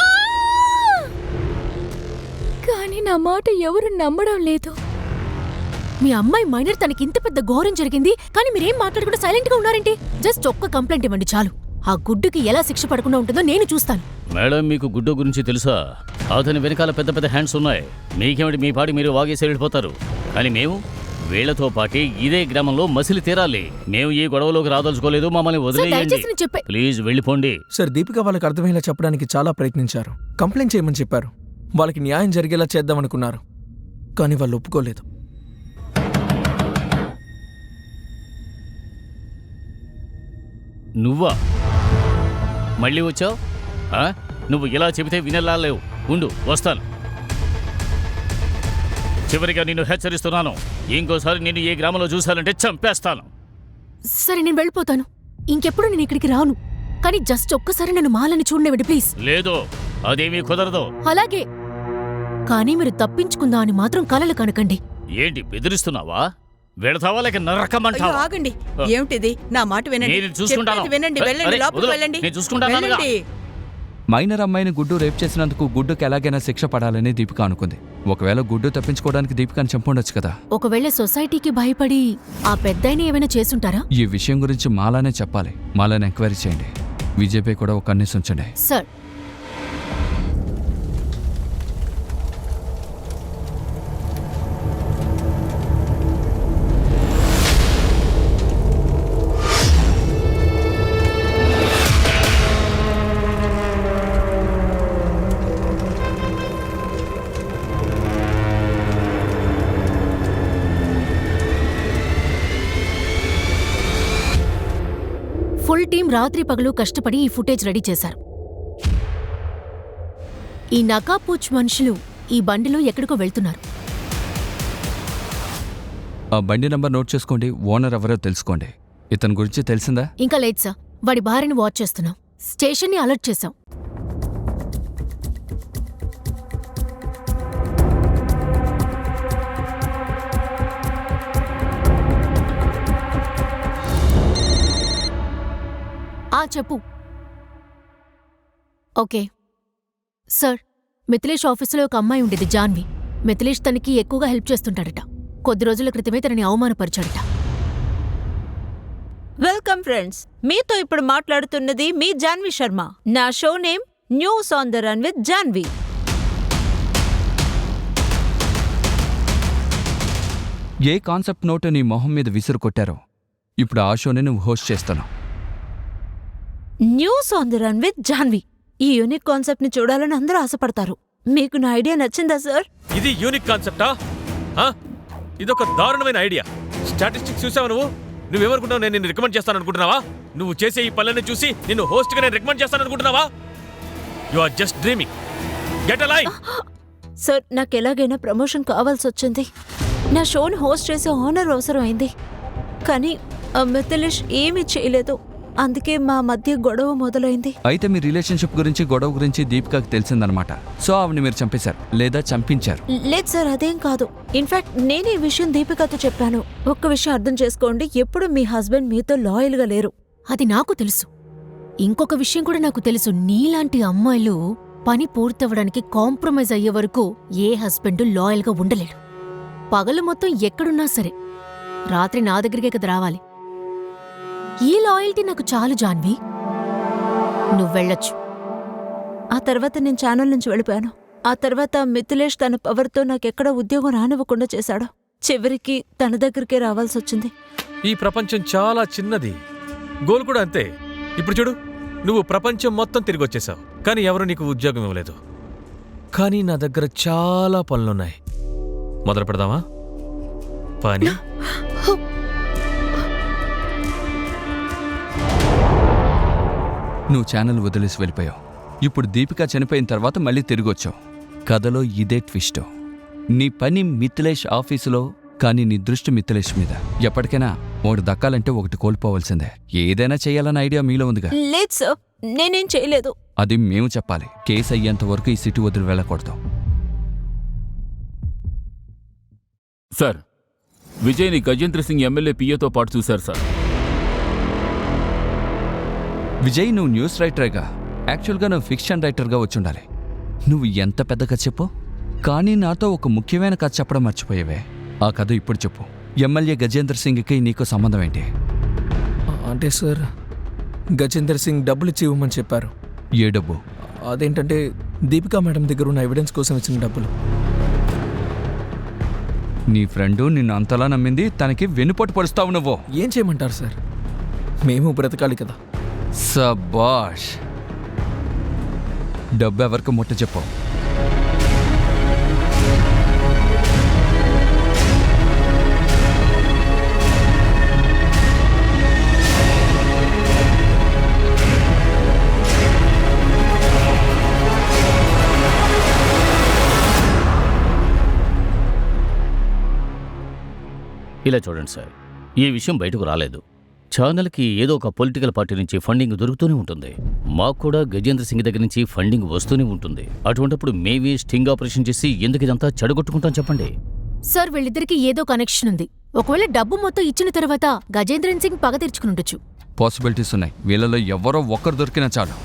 కానీ నా మాట ఎవరు నమ్మడం లేదు. మీ అమ్మాయి మైనర్, తనకింత పెద్ద ఘోరం జరిగింది, కానీ మీరేం మాట్లాడకుండా సైలెంట్గా ఉన్నారేంటి? జస్ట్ ఒక్క కంప్లైంట్ ఇవ్వండి చాలు. ఆ గుడ్డుకి ఎలా శిక్ష పడకుండా ఉంటుందో నేను చూస్తాను. మేడం, మీకు గుడ్డు గురించి తెలుసా? అతని వెనకాల పెద్ద పెద్ద హ్యాండ్స్ ఉన్నాయి. మీకేమిటి, మీ పాటి మీరు వాగేసి వెళ్ళిపోతారు. కానీ మేము వీళ్లతో పాటి ఇదే గ్రామంలో మసిలి తీరాలి. మేము ఈ గొడవలోకి రాదలుచుకోలేదు. మమ్మల్ని వదిలేయండి దయచేసి నేను చెప్పే. ప్లీజ్, వెళ్ళిపోండి. సార్, దీపిక వాళ్ళకి అర్థమయ్యేలా చెప్పడానికి చాలా ప్రయత్నించారు. కంప్లైంట్ చేయమని చెప్పారు. వాళ్ళకి న్యాయం జరిగేలా చేద్దామనుకున్నారు, కానీ వాళ్ళు ఒప్పుకోలేదు. నువ్వా మళ్ళీ వచ్చావు? నువ్వు ఇలా చెబితే వినేలా లేవు. ఉండు, వస్తాను. చివరిగా నిన్ను హెచ్చరిస్తున్నాను, ఇంకోసారి నిన్ను ఏ గ్రామంలో చూశానంటే చంపేస్తాను. సరే, నేను వెళ్ళిపోతాను. ఇంకెప్పుడు నేను ఇక్కడికి రాను. కానీ జస్ట్ ఒక్కసారి నన్ను మాలని చూడనివ్వండి ప్లీజ్. లేదు, అదేమీ కుదరదు. అలాగే, కానీ మీరు తప్పించుకుందా అని మాత్రం కలలు కనకండి. ఏంటి, బెదిరిస్తున్నావా? వెళతావా లేక నరకమంటావా? ఆగండి, ఏమిటిది? నా మాట వినండి. నేను చూసుకుంటాను. చెప్పేది వినండి. వెళ్ళండి, అరే, లోపలికి వదలు. వెళ్ళండి. నేను చూసుకుంటాను. వెళ్ళండి. మైనర్ అమ్మాయిని గుడ్డు రేప్ చేసినందుకు గుడ్డుకి ఎలాగైనా శిక్ష పడాలని దీపిక అనుకుంది. ఒకవేళ గుడ్డు తప్పించుకోవడానికి దీపికని చంపుండొచ్చు కదా. ఒకవేళ సొసైటీకి భయపడి ఆ పెద్దాయన ఏమైనా చేసుంటారా? ఈ విషయం గురించి మాలానే చెప్పాలి. మాలానే ఎంక్వైరీ చేయండి. విజయ్పై కూడా ఒక కన్నేసి ఉంచండి. సార్, ఫుల్ టీం రాత్రి పగలు కష్టపడి ఈ ఫుటేజ్ రెడీ చేశారు. ఈ నకాపూచ్ మనుషులు ఈ బండిలో ఎక్కడికో వెళ్తున్నారు. ఆ బండి నంబర్ నోట్ చేసుకోండి. ఓనర్ ఎవరో తెలుసుకోండి. ఇతని గురించి తెలిసిందా? ఇంకా లేదు సార్. వాడి భార్యని వాచ్ చేస్తున్నాం. స్టేషన్ని అలర్ట్ చేశాం. చెప్పు. ఓకే సార్, మిథిలేష్ ఆఫీసులో ఒక అమ్మాయి ఉండేది, జాన్వి. మిథిలేష్ తనకి ఎక్కువగా హెల్ప్ చేస్తుంటాడట. కొద్ది రోజుల క్రితమే తనని అవమానపరిచాడట. వెల్కమ్ ఫ్రెండ్స్, మీతో ఇప్పుడు మాట్లాడుతున్నది మీ జాన్వి శర్మ. నా show name news on the run with Janvi. A concept note నీ మొహం మీద విసురు కొట్టారో ఇప్పుడు ఆ షోని నువ్వు హోస్ట్ చేస్తున్నావు. News on the run with Janvi. ఈ యూనిక్ కాన్సెప్ట్ ని చూడాలని అందరూ ఆశపడతారు. మీకు నా ఐడియా నచ్చిందా సార్? ఇది యూనిక్ కాన్సెప్టా? ఇదొక దారుణమైన ఐడియా. స్టాటిస్టిక్స్ చూసావా నువ్వు? నువ్వెవరుకున్నావు నేను నిన్ను రికమెండ్ చేస్తాననుకుంటున్నావా? నువ్వు చేసే ఈ పనులన్నీ చూసి నిన్ను హోస్ట్గా నేను రికమెండ్ చేస్తాననుకుంటున్నావా? You are just dreaming. Get a life. Sir, నాకు ఎలాగైనా ప్రమోషన్ కావాల్సి వచ్చింది. నా షోని హోస్ట్ చేసే ఆనర్ అవసరం అయింది. కానీ మిథిలేష్ ఏమీ చేయలేదు. అందుకే మా మధ్య గొడవ మొదలైంది. అయితే మీ రిలేషన్షిప్ గురించి, గొడవ గురించి దీపికకు తెలిసిందనమాట. సో ఆవిని మీరు చంపేశారు లేదా చంపించారు? లేదు సార్, అదేం కాదు. ఇన్ఫాక్ట్ నేనే ఈ విషయం దీపికతో చెప్పాను. ఒక్క విషయం అర్థం చేసుకోండి, ఎప్పుడు మీ హస్బెండ్ మీతో లాయల్గా లేరు. అది నాకు తెలుసు. ఇంకొక విషయం కూడా నాకు తెలుసు. నీలాంటి అమ్మాయిలు పని పూర్తవడానికి కాంప్రమైజ్ అయ్యే వరకు ఏ హస్బెండ్ లాయల్గా ఉండలేడు. పగలు మొత్తం ఎక్కడున్నా సరే రాత్రి నా దగ్గరికే కదా రావాలి. ఈ లాయల్టీ నాకు చాలు జాన్వి. నువ్వెళ్ళొచ్చు. ఆ తర్వాత నేను ఛానల్ నుంచి వెళ్ళిపోయాను. ఆ తర్వాత మిథిలేష్ తన పవర్తో నాకెక్కడ ఉద్యోగం రానివ్వకుండా చేశాడు. చివరికి తన దగ్గరికే రావాల్సి వచ్చింది. ఈ ప్రపంచం చాలా చిన్నది. గోల్ కూడా అంతే. ఇప్పుడు చూడు, నువ్వు ప్రపంచం మొత్తం తిరిగి వచ్చేసావు, కానీ ఎవరు నీకు ఉద్యోగం ఇవ్వలేదు. కానీ నా దగ్గర చాలా పనులున్నాయి. మొదలు పెడదామా పని? నువ్వు ఛానల్ వదిలేసి వెళ్ళిపోయావు. ఇప్పుడు దీపిక చనిపోయిన తర్వాత మళ్ళీ తిరిగొచ్చావు. కథలో ఇదే ట్విస్ట్. నీ పని మిథిలేష్ ఆఫీసులో, కానీ నీ దృష్టి మిథిలేష్ మీద. ఎప్పటికైనా ఒకటి దక్కాలంటే ఒకటి కోల్పోవలసిందే. ఏదైనా చేయాలన్న ఐడియా మీలో ఉందిగా? లేదు సార్, నేనేం చేయలేదు. అది మేము చెప్పాలి. కేసు అయ్యేంత వరకు ఈ సిటీ వదిలి వెళ్ళకూడదు. సార్, విజయ్ని గజేంద్ర సింగ్ ఎమ్మెల్యే పిఏతో పాటు చూశారు సార్. విజయ్, నువ్వు న్యూస్ రైటరేగా. యాక్చువల్గా నువ్వు ఫిక్షన్ రైటర్గా వచ్చుండాలి. నువ్వు ఎంత పెద్ద కథ చెప్పు, కానీ నాతో ఒక ముఖ్యమైన కథ చెప్పడం మర్చిపోయేవే. ఆ కథ ఇప్పుడు చెప్పు. ఎమ్మెల్యే గజేంద్ర సింగ్కి నీకు సంబంధం ఏంటి? అంటే సార్, గజేందర్ సింగ్ డబ్బులు ఇచ్చి ఇవ్వమని చెప్పారు. ఏ డబ్బు? అదేంటంటే దీపికా మేడం దగ్గర ఉన్న ఎవిడెన్స్ కోసం ఇచ్చిన డబ్బులు. నీ ఫ్రెండు నిన్ను అంతలా నమ్మింది, తనకి వెన్నుపోటు పడుస్తావు నువ్వు. ఏం చేయమంటారు సార్? మేము బ్రతకాలి కదా. సబాష్. డబ్బు ఎవరికి ముట్ట చెప్పు. ఇలా చూడండి సార్, ఈ విషయం బయటకు రాలేదు. ఛానల్కి ఏదో ఒక పొలిటికల్ పార్టీ నుంచి ఫండింగ్ దొరుకుతూనే ఉంటుంది. మాకు కూడా గజేంద్ర సింగ్ దగ్గర నుంచి ఫండింగ్ వస్తూనే ఉంటుంది. అటువంటిప్పుడు మేమే స్టింగ్ ఆపరేషన్ చేసి ఎందుకు ఇదంతా చెడగొట్టుకుంటాం చెప్పండి? సార్, వీళ్ళిద్దరికీ ఏదో కనెక్షన్ ఉంది. ఒకవేళ డబ్బు మొత్తం ఇచ్చిన తర్వాత గజేంద్రన్ సింగ్ పగ తీర్చుకుని ఉండొచ్చు. పాసిబిలిటీస్ ఉన్నాయి. వీళ్ళలో ఎవరో ఒక్కరు దొరికినా చాలు.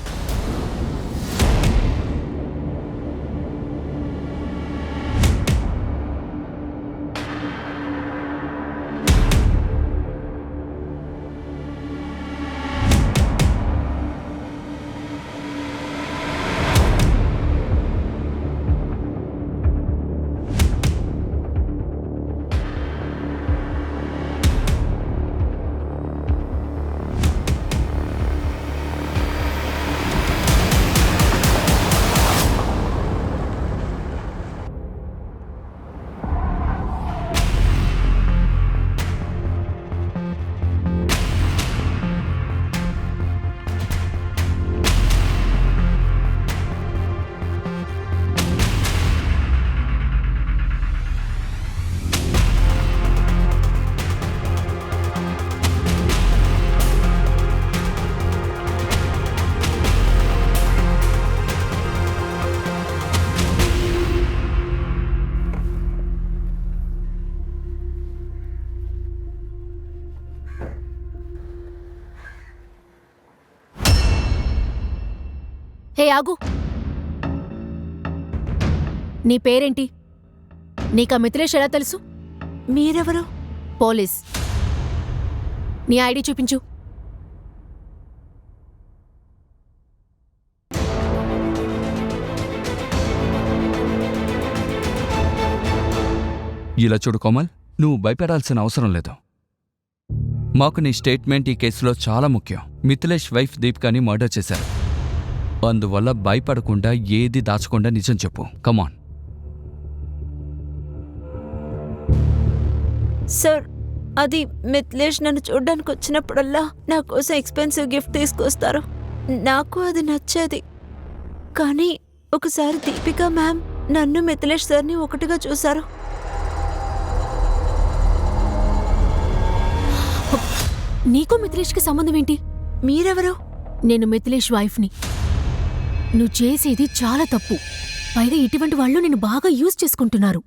హే ఆగు. నీ పేరేంటి? నీకా మిథిలేష్ ఎలా తెలుసు? మీరెవరు? పోలీస్. నీ ఐడి చూపించు. ఇలా చూడు కోమల్, నువ్వు భయపడాల్సిన అవసరం లేదు. మాకు నీ స్టేట్మెంట్ ఈ కేసులో చాలా ముఖ్యం. మిథిలేష్ వైఫ్ దీపికాని మర్డర్ చేశారు. అందువల్ల భయపడకుండా ఏది దాచకుండా నిజం చెప్పు. కమాన్. సార్, అది మిథిలేష్ నన్ను చూడ్డానికి వచ్చినప్పుడల్లా నా కోసం ఎక్స్పెన్సివ్ గిఫ్ట్ తీసుకొస్తారు. నాకు అది నచ్చేది. కానీ ఒకసారి దీపిక మ్యామ్ నన్ను మిథిలేష్ సార్ని ఒకటిగా చూశారు. నీకు మిథిలేష్కి సంబంధం ఏంటి? మీరెవరు? నేను మిథిలేష్ వైఫ్ని. నువ్వు చేసేది చాలా తప్పు. పైగా ఇటువంటి వాళ్ళు నిన్ను బాగా యూజ్ చేసుకుంటున్నారు.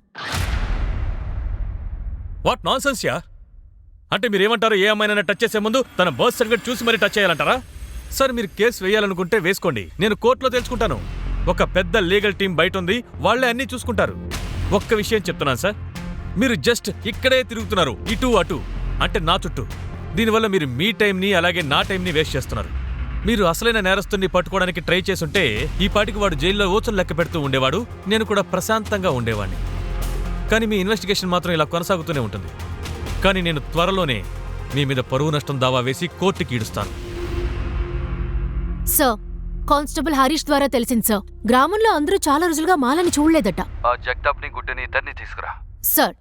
What non sense yeah? అంటే మీరేమంటారు? ఏ అమ్మాయినైనా టచ్ చేసే ముందు తన బర్త్ సర్టిఫికేట్ చూసి మరీ టచ్ చేయాలంటారా? సార్, మీరు కేసు వేయాలనుకుంటే వేసుకోండి, నేను కోర్టులో తెలుసుకుంటాను. ఒక పెద్ద లీగల్ టీం బయట ఉంది, వాళ్లే అన్నీ చూసుకుంటారు. ఒక్క విషయం చెప్తున్నాను సార్, మీరు జస్ట్ ఇక్కడే తిరుగుతున్నారు, ఇటు అటు, అంటే నా చుట్టూ. దీనివల్ల మీరు మీ టైంని అలాగే నా టైంని వేస్ట్ చేస్తున్నారు. మీరు అసలైన నేరస్తుని పట్టుకోవడానికి ట్రై చేసుంటే ఈ పాటికి వాడు జైల్లో ఓచలు లెక్క పెడుతూ ఉండేవాడు, నేను కూడా ప్రశాంతంగా ఉండేవాడిని. కానీ మీ ఇన్వెస్టిగేషన్ మాత్రం ఇలా కొనసాగుతూనే ఉంటుంది. కానీ నేను త్వరలోనే మీ మీద పరువు నష్టం దావా వేసి కోర్టుకి ఈడుస్తాను. సార్, కానిస్టేబుల్ హరీష్ ద్వారా తెలిసింది సార్, గ్రామంలో అందరూ చాలా రోజులుగా మాలని చూడలేదట. ఆ జగదాబ్ని గుడ్డని ఇద్దరిని తీసుకురా. సార్.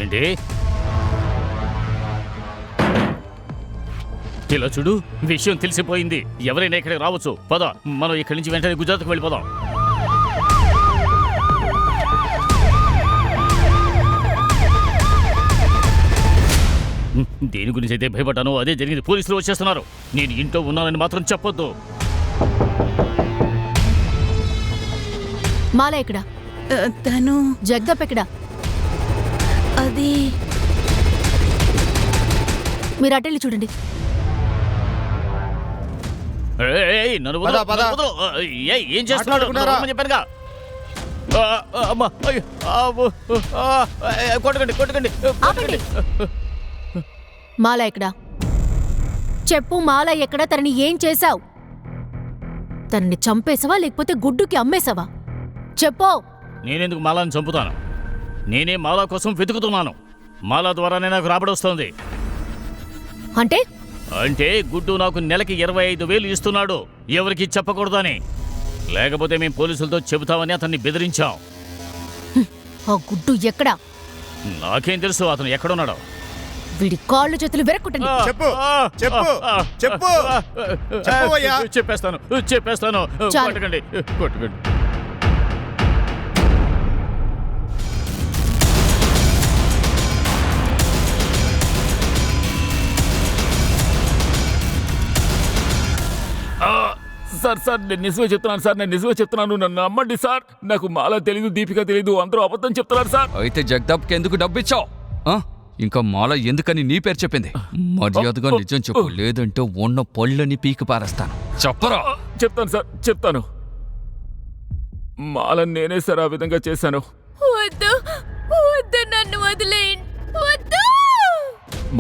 ఏంటి ఇలా చూడు, విషయం తెలిసిపోయింది. ఎవరైనా ఇక్కడికి రావచ్చు. పద, మనం ఇక్కడి నుంచి వెంటనే గుజరాత్కు వెళ్ళిపోదాం. దేని గురించి అయితే భయపడ్డానో అదే జరిగింది. పోలీసులు వచ్చేస్తున్నారు. నేను ఇంట్లో ఉన్నానని మాత్రం చెప్పొద్దు. మాల ఎక్కడా? తను జగదప్ ఎక్కడా? అది మీరు అటెళ్ళి చూడండి. ఏయ్, నన్ను వదలు, నన్ను వదలు. ఏయ్, ఏం చేస్తున్నాడు? రమ్మని చెప్పానుగా. అమ్మా, అయ్యో, కొట్టకండి, కొట్టకండి, కొట్టకండి. మాల ఎక్కడా? చెప్పు, మాల ఎక్కడా? తనని ఏం చేశావు? తనని చంపేసావా లేకపోతే గుడ్డుకి అమ్మేశావా? చెప్పు. నేనెందుకు మాలాని చంపుతాను? నేనే మాలా కోసం వెతుకుతున్నాను. మాలా ద్వారానే నాకు రాబడొస్తోంది. అంటే అంటే గుడ్డు నాకు నెలకి 25,000 ఇస్తున్నాడు, ఎవరికి చెప్పకూడదని. లేకపోతే మేము పోలీసులతో చెబుతామని అతన్ని బెదిరించాం. ఆ గుడ్డు ఎక్కడా? నాకేం తెలుసు అతను ఎక్కడున్నాడో. వీడి కాళ్ళు చేతులు వెరక్కొట్టండి. చెప్పేస్తాను, చెప్పేస్తాను. చాలు. కొట్టకండి, కొట్టకండి. సార్ నేను నిజమే చెప్తున్నాను సార్, నేను నిజమే చెప్తున్నాను, నన్ను నమ్మండి సార్. నాకు మాలా తెలీదు, దీపిక తెలీదు, అందరూ అబద్ధం చెప్తున్నారు సార్. అయితే జగదాబ్కి ఎందుకు డబ్బిచ్చావు? ఇంకా మాల ఎందుకని నీ పేరు చెప్పింది? మర్యాదగా నిజం చెప్పు, లేదంటే ఉన్న పళ్ళని పీకి పారేస్తాను. చెప్పరా? చెప్తాను సార్, చెప్తాను. మాల నేనే సార్ ఆ విధంగా చేశాను. వద్దు, వద్దు, నన్ను వదిలేయండి, వద్దు.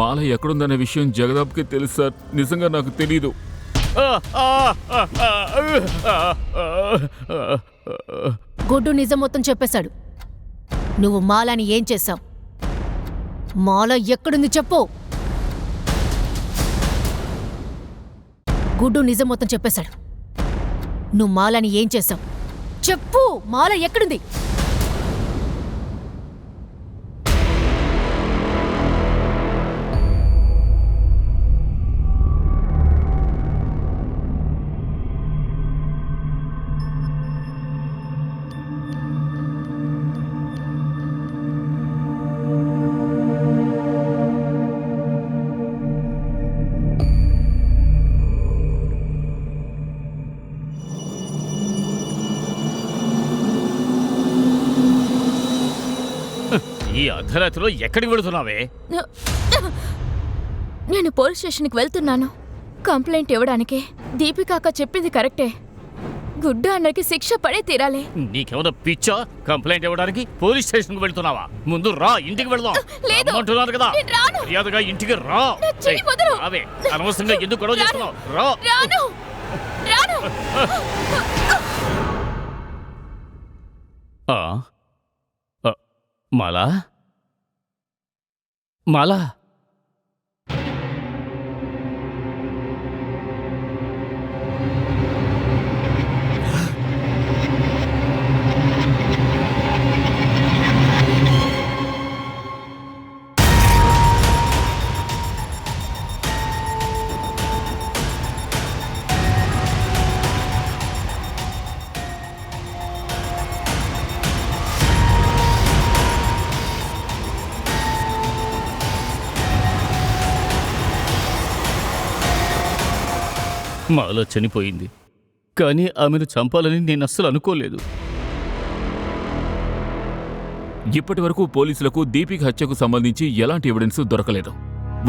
మాల ఎక్కడుందనే విషయం జగదాబ్కి తెలుసు సార్, నిజంగా నాకు తెలీదు. గుడ్డు నిజం మొత్తం చెప్పేశాడు. నువ్వు మాలని ఏం చేశావు? మాల ఎక్కడుంది చెప్పు. గుడ్డు నిజం మొత్తం చెప్పేశాడు. నువ్వు మాలని ఏం చేశావు? చెప్పు, మాల ఎక్కడుంది? ఈ అర్ధరాత్రిలో ఎక్కడికి వెళుతున్నావే? నేను పోలీస్ స్టేషన్కి వెళ్తున్నాను, కంప్లైంట్ ఇవ్వడానికి. దీపిక అక్క చెప్పింది కరెక్టే. గుడ్డు అన్నకి శిక్ష పడే తీరాలి. నీకేమైనా పిచ్చా? కంప్లైంట్ ఇవ్వడానికి పోలీస్ స్టేషన్కి వెళ్తున్నావా? ముందు రా, ఇంటికి వెళ్దాం. లేదు. రమ్మంటున్నాను కదా, నేను రాను. మర్యాదగా ఇంటికి రా. నా చెయ్యి వదలు. రావే, అనవసరంగా ఎందుకు గొడవ చేస్తున్నావు? రా. రాను రాను. ఆ? ఆ, మాలా మాలా మాలా చనిపోయింది, కానీ ఆమెను చంపాలని నేను అస్సలు అనుకోలేదు. ఇప్పటి వరకు పోలీసులకు దీపిక హత్యకు సంబంధించి ఎలాంటి ఎవిడెన్స్ దొరకలేదు.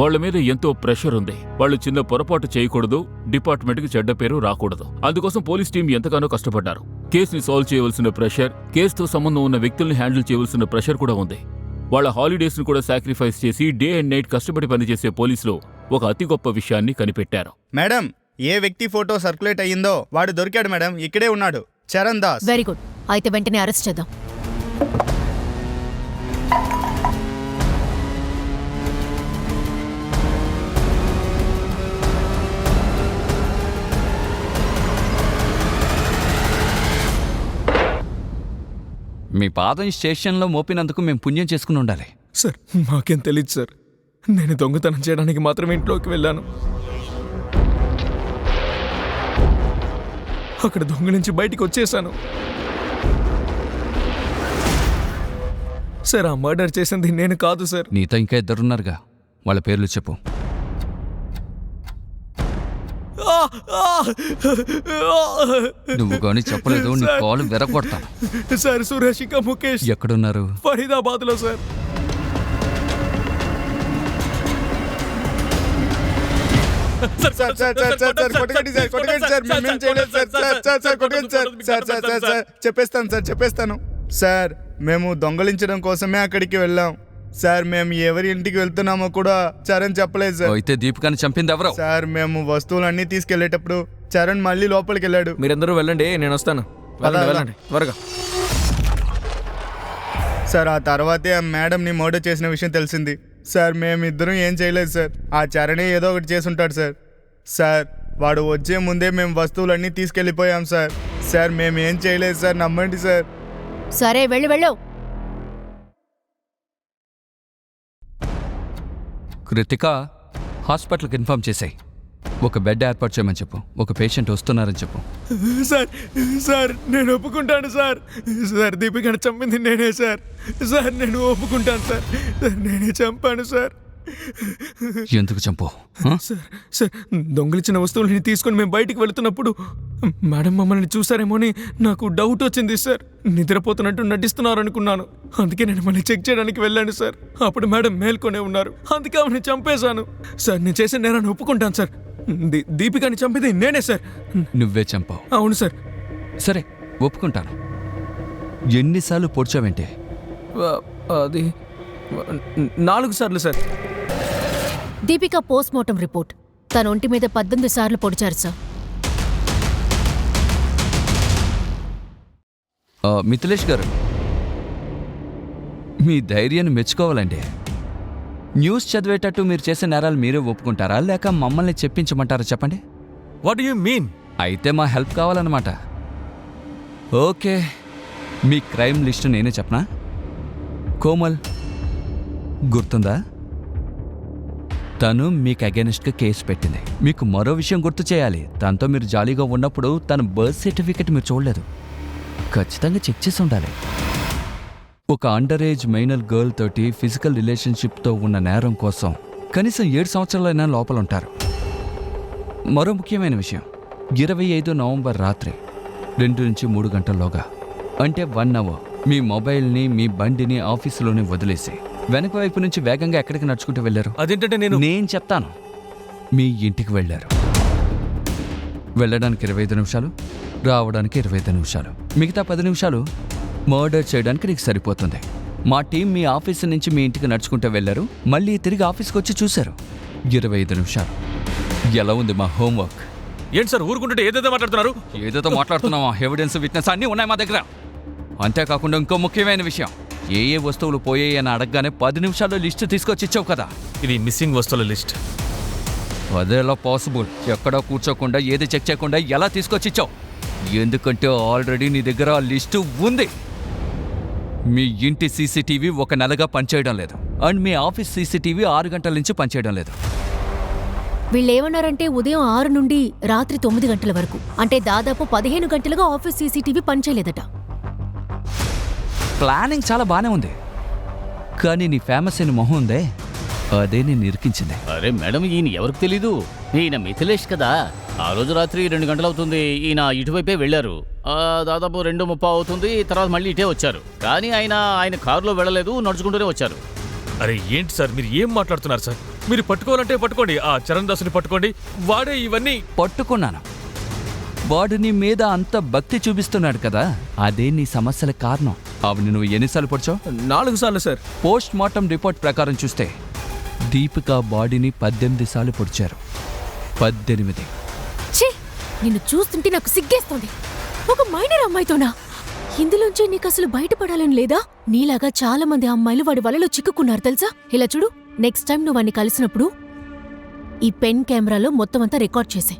వాళ్ల మీద ఎంతో ప్రెషర్ ఉంది. వాళ్ళు చిన్న పొరపాటు చేయకూడదు, డిపార్ట్మెంట్కి చెడ్డ పేరు రాకూడదు. అందుకోసం పోలీస్ టీం ఎంతగానో కష్టపడ్డారు. కేసుని సాల్వ్ చేయవలసిన ప్రెషర్, కేసుతో సంబంధం ఉన్న వ్యక్తుల్ని హ్యాండిల్ చేయవలసిన ప్రెషర్ కూడా ఉంది. వాళ్ళ హాలిడేస్ ను కూడా సాక్రిఫైస్ చేసి డే అండ్ నైట్ కష్టపడి పనిచేసే పోలీసులు ఒక అతి గొప్ప విషయాన్ని కనిపెట్టారు. మేడం, ఏ వ్యక్తి ఫోటో సర్క్యులేట్ అయ్యిందో వాడు దొరికాడు మేడం. ఇక్కడే ఉన్నాడు, చరణ్ దాస్. Very good. అయితే వెంటనే అరెస్ట్ చేద్దాం. మీ పాదం ఈ స్టేషన్లో మోపినందుకు మేము పుణ్యం చేసుకుని ఉండాలి. సార్ మాకేం తెలియదు సార్. నేను దొంగతనం చేయడానికి మాత్రమే ఇంట్లోకి వెళ్ళాను. అక్కడ దొంగ నుంచి బయటికి వచ్చేసాను. సార్ ఆ మర్డర్ చేసింది నేను కాదు సార్. నీతో ఇంకా ఇద్దరున్నారుగా, వాళ్ళ పేర్లు చెప్పు. నువ్వు కానీ చెప్పలేదు, నీ కాలు విరగొడతాను. సార్ సురేష్ ఇంకా ముఖేష్ ఎక్కడున్నారు? ఫరీదాబాద్ లో sir. Sir sir sir sir sir కొట్టకండి సార్, కొట్టకండి సార్, మేమేం చేయలేదు సార్. సార్ సార్ సార్ కొట్టకండి sir. Sir sir sir sir చెప్పేస్తాను సార్. మేము దొంగలించడం కోసమే అక్కడికి వెళ్ళాం సార్. మేము ఎవరి ఇంటికి వెళ్తున్నామో కూడా చరణ్ చెప్పలేదు సార్. అయితే దీపికాని చంపింది ఎవరో? సార్ మేము వస్తువులన్నీ తీసుకెళ్లేటప్పుడు చరణ్ మళ్ళీ లోపలికి వెళ్ళాడు. మీరందరూ వెళ్ళండి, నేను వస్తాను. వెళ్ళండి త్వరగా. సార్ ఆ తర్వాతే ఆ మేడంని మర్డర్ చేసిన విషయం తెలిసింది సార్. మేమిద్దరం ఏం చేయలేదు సార్. ఆ చరణే ఏదో ఒకటి చేసుంటాడు సార్. సార్ వాడు వచ్చే ముందే మేము వస్తువులన్నీ తీసుకెళ్ళిపోయాం సార్. సార్ మేమేం చేయలేదు సార్, నమ్మండి సార్. సరే వెళ్ళు. కృతిక, హాస్పిటల్కి ఇన్ఫార్మ్ చేసాయి. ఒక బెడ్ ఏర్పాటు చేయమని చెప్పు. ఒక పేషెంట్ వస్తున్నారని చెప్పు. సార్ నేను ఒప్పుకుంటాను సార్. సార్ దీపికను చంపింది నేనే సార్. సార్ నేను ఒప్పుకుంటాను సార్. నేనే చంపాను సార్. ఎందుకు చంపు? సార్ దొంగిలించిన వస్తువులని తీసుకొని మేము బయటికి వెళుతున్నప్పుడు మేడం మమ్మల్ని చూసారేమో అని నాకు డౌట్ వచ్చింది సార్. నిద్రపోతున్నట్టు నటిస్తున్నారు అనుకున్నాను. అందుకే నేను మళ్ళీ చెక్ చేయడానికి వెళ్ళాను సార్. అప్పుడు మేడం మేల్కొనే ఉన్నారు. అందుకే ఆమెను చంపేశాను సార్. నేను చేసిన నేరాన్ని ఒప్పుకుంటాను సార్. దీపికాని చంపింది నేనే సార్. నువ్వే చంపావు? అవును సార్. సరే ఒప్పుకుంటాను. ఎన్నిసార్లు పొడిచావేంటి? అది 4 సార్లు sir. Deepika post mortem report. తన ఒంటి మీద 18 సార్లు పొడిచారు సార్. మిథిలేష్ గారు, మీ ధైర్యాన్ని మెచ్చుకోవాలండి. న్యూస్ చదివేటట్టు మీరు చేసే నేరాలు మీరే ఒప్పుకుంటారా, లేక మమ్మల్ని చెప్పించమంటారా? చెప్పండి. What do you mean? అయితే మా హెల్ప్ కావాలన్నమాట. ఓకే, మీ క్రైమ్ లిస్ట్ నేనే చెప్పనా? కోమల్ గుర్తుందా? తను మీకు అగెనిస్ట్గా కేసు పెట్టింది. మీకు మరో విషయం గుర్తు చేయాలి. తనతో మీరు జాలీగా ఉన్నప్పుడు తన బర్త్ సర్టిఫికెట్ మీరు చూడలేదు. ఖచ్చితంగా చెక్ చేసి ఉండాలి. ఒక అండర్ ఏజ్ మైనర్ గర్ల్ తోటి ఫిజికల్ రిలేషన్షిప్తో ఉన్న నేరం కోసం కనీసం 7 సంవత్సరాలైనా లోపల ఉంటారు. మరో ముఖ్యమైన విషయం, 25 నవంబర్ రాత్రి 2 నుంచి 3 గంటల్లోగా, అంటే 1 అవర్, మీ మొబైల్ని మీ బండిని ఆఫీసులోనే వదిలేసి వెనక వైపు నుంచి వేగంగా ఎక్కడికి నడుచుకుంటూ వెళ్ళారు? అదేంటంటే నేను చెప్తాను. మీ ఇంటికి వెళ్ళారు. వెళ్ళడానికి 25 నిమిషాలు, రావడానికి 25 నిమిషాలు, మిగతా 10 నిమిషాలు మర్డర్ చేయడానికి నీకు సరిపోతుంది. మా టీం మీ ఆఫీసు నుంచి మీ ఇంటికి నడుచుకుంటూ వెళ్ళారు, మళ్ళీ తిరిగి ఆఫీస్కి వచ్చి చూశారు. 25 నిమిషాలు. ఎలా ఉంది మా హోంవర్క్? ఏంటి సార్ ఊరుకుంటుంటే ఏదేదో మాట్లాడుతున్నారు? ఏదేదో మాట్లాడుతున్నావా? ఎవిడెన్స్, విట్నెస్ అన్నీ ఉన్నాయి మా దగ్గర. అంతేకాకుండా ఇంకో ముఖ్యమైన విషయం, ఏ వస్తువులు పోయాయి అని అడగగానే 10 నిమిషాల్లో లిస్టు తీసుకొచ్చి ఇచ్చావు కదా. ఇది మిస్సింగ్ వస్తువుల లిస్ట్. అదేలా పాసిబుల్? ఎక్కడా కూర్చోకుండా ఏది చెక్ చేయకుండా ఎలా తీసుకొచ్చి ఇచ్చావు? ఎందుకంటే ఆల్రెడీ నీ దగ్గర ఆ లిస్టు ఉంది. మీ ఇంటి సీసీటీవీ 1 నెలగా పనిచేయడం లేదు, అండ్ మీ ఆఫీస్ సీసీటీవీ 6 గంటల నుంచి పనిచేయడం లేదు. వీళ్ళేమన్నారంటే ఉదయం 6 నుండి రాత్రి 9 గంటల వరకు, అంటే దాదాపు 15 గంటలుగా ఆఫీస్ సీసీటీవీ పనిచేయలేదట. ప్లానింగ్ చాలా బానే ఉంది, కానీ నీ ఫేమస్ అయిన మొహం ఉందే, అదే నేను ఇరికించింది. అరే మేడం, ఈయన ఎవరికి తెలీదు? ఈయన మిథిలేష్ కదా. ఆ రోజు రాత్రి 2 గంటలవుతుంది ఈయన ఇటువైపే వెళ్ళారు. దాదాపు 2:30 అవుతుంది, తర్వాత మళ్ళీ ఇటే వచ్చారు. కానీ ఆయన కారులో వెళ్ళలేదు, నడుచుకుంటూనే వచ్చారు. అరే ఏంటి సార్ మీరు ఏం మాట్లాడుతున్నారు సార్? మీరు పట్టుకోవాలంటే పట్టుకోండి, ఆ చరణ్ దాసుని పట్టుకోండి, వాడే ఇవన్నీ. పట్టుకున్నాను, వాడు నీ మీద అంత భక్తి చూపిస్తున్నాడు కదా, అదే నీ సమస్యల కారణం. అవును, నువ్వు ఎన్నిసార్లు పొడిచావు? 4 సార్లు సార్. పోస్ట్ మార్టం రిపోర్ట్ ప్రకారం చూస్తే దీపిక బాడీని 18 సార్లు పొడిచారు. 18. ఛీ, నిన్ను చూస్తుంటే నాకు సిగ్గేస్తోంది. ఒక మైనర్ అమ్మాయితోనా? ఇందులోంచి నీకు అసలు బయటపడాలని లేదా? నీలాగా చాలా మంది అమ్మాయిలు వాడి వలలో చిక్కుకున్నారు తెలుసా? ఇలా చూడు, నెక్స్ట్ టైం నువ్వు వాడిని కలిసినప్పుడు ఈ పెన్ కెమెరాలో మొత్తం అంతా రికార్డ్ చేసే.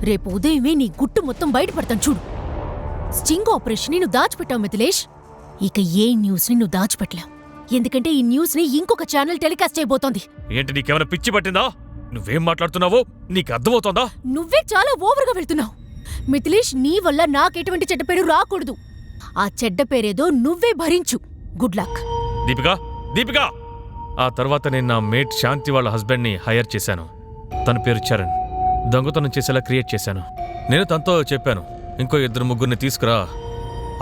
రేపు ఉదయమే నీ గుట్టు మొత్తం బయటపడతాను చూడు. స్టింగ్ ఆపరేషన్ నువ్వు దాచిపెట్టావు మిథిలేష్. ఇక ఏ న్యూస్ ని నువ్వు దాచిపెట్టలేవు, ఎందుకంటే ఈ న్యూస్ ని ఇంకొక ఛానల్ టెలికాస్ట్ చేయబోతోంది. ఏంటి నీకేమైనా పిచ్చి పట్టిందా? నువ్వేం మాట్లాడుతున్నావో నీకు అర్థమవుతోందా? నువ్వే చాలా ఓవర్గా వెళ్తున్నావు మిథిలేష్. నీ వల్ల నాకెటువంటి చెడ్డ పేరు రాకూడదు. ఆ చెడ్డ పేరేదో నువ్వే భరించు. Good luck. దీపికా ఆ తర్వాత నేను నా మేట్ శాంతి వాళ్ళ హస్బెండ్ని హైర్ చేశాను. తన పేరు చరణ్. దొంగతనం చేసేలా క్రియేట్ చేశాను. నేను తనతో చెప్పాను, ఇంకో 2-3 తీసుకురా,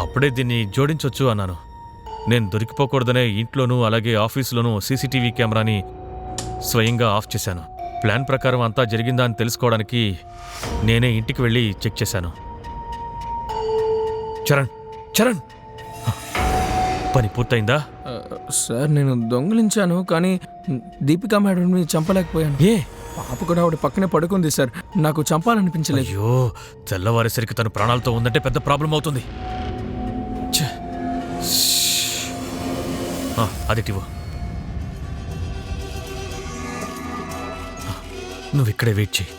అప్పుడే దీన్ని జోడించొచ్చు అన్నాను. నేను దొరికిపోకూడదనే ఇంట్లోనూ అలాగే ఆఫీసులోనూ సీసీటీవీ కెమెరాని స్వయంగా ఆఫ్ చేశాను. ప్లాన్ ప్రకారం అంతా జరిగిందా అని తెలుసుకోవడానికి నేనే ఇంటికి వెళ్ళి చెక్ చేశాను. చరణ్ పని పూర్తయిందా? సార్ నేను దొంగిలించాను, కానీ దీపికా మేడంని చంపలేకపోయాను. ఏ? పాప కూడా ఆవిడ పక్కనే పడుకుంది సార్, నాకు చంపాలనిపించలేదు. అయ్యో, తెల్లవారేసరికి తను ప్రాణాలతో ఉందంటే పెద్ద ప్రాబ్లం అవుతుంది. అదిటివో, నువ్వు ఇక్కడే వెయిట్ చేయి.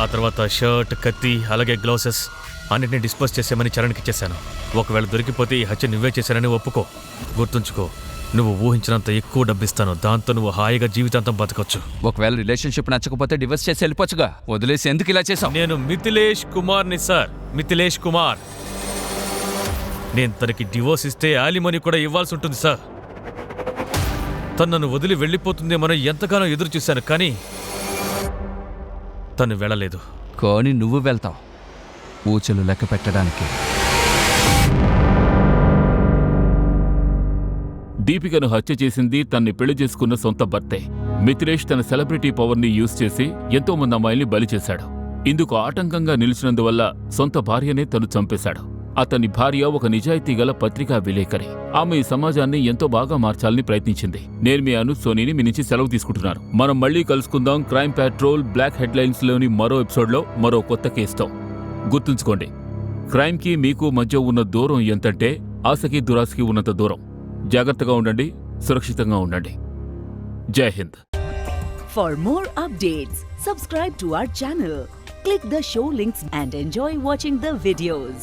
ఆ తర్వాత షర్ట్, కత్తి, అలాగే గ్లౌసెస్ అన్నిటిని డిస్పోజ్ చేసేమని చరణ్కి ఇచ్చేశాను. ఒకవేళ దొరికిపోతే ఈ హత్య నువ్వే చేశానని ఒప్పుకో. గుర్తుంచుకో, నువ్వు ఊహించినంత ఎక్కువ డబ్బిస్తాను, దాంతో నువ్వు హాయిగా జీవితాంతం బతకొచ్చు. ఒకవేళ రిలేషన్షిప్ నచ్చకపోతే డివర్స్ చేసి వెళ్ళిపోవచ్చుగా, వదిలేసి ఎందుకు ఇలా చేశావు? నేను మిథిలేష్ కుమార్ని సార్, మిథిలేష్ కుమార్. నేను తనకి డివోర్స్ ఇస్తే యాలిమనీ కూడా ఇవ్వాల్సి ఉంటుంది సార్. తను నన్ను వదిలి వెళ్ళిపోతుందేమో ఎంతగానో ఎదురు చూశాను, కానీ తను వెళ్ళలేదు. కానీ నువ్వు వెళ్తావు, ఊచలు లెక్క పెట్టడానికి. దీపికను హత్య చేసింది తన్ని పెళ్లి చేసుకున్న సొంత భర్తే. మిథిలేష్ తన సెలబ్రిటీ పవర్ని యూజ్ చేసి ఎంతో మంది అమ్మాయిల్ని బలి చేశాడు. ఇందుకు ఆటంకంగా నిలిచినందువల్ల సొంత భార్యనే తను చంపేశాడు. అతని భార్య ఒక నిజాయితీ గల పత్రికా విలేకరి. ఆమె ఈ సమాజాన్ని ఎంతో బాగా మార్చాలని ప్రయత్నించింది. నేను మీ సోనీని మీ నుంచి సెలవు తీసుకుంటున్నాను. మనం మళ్ళీ కలుసుకుందాం క్రైమ్ పెట్రోల్ బ్లాక్ హెడ్లైన్స్ లోని మరో ఎపిసోడ్లో మరో కొత్త కేసుతో. గుర్తుంచుకోండి, క్రైమ్కి మీకు మధ్య ఉన్న దూరం ఎంతంటే ఆశకి దురాశకి ఉన్నంత దూరం. జాగ్రత్తగా ఉండండి, సురక్షితంగా ఉండండి. జై Hind. For more updates, subscribe to our channel, click the show links and enjoy watching the videos.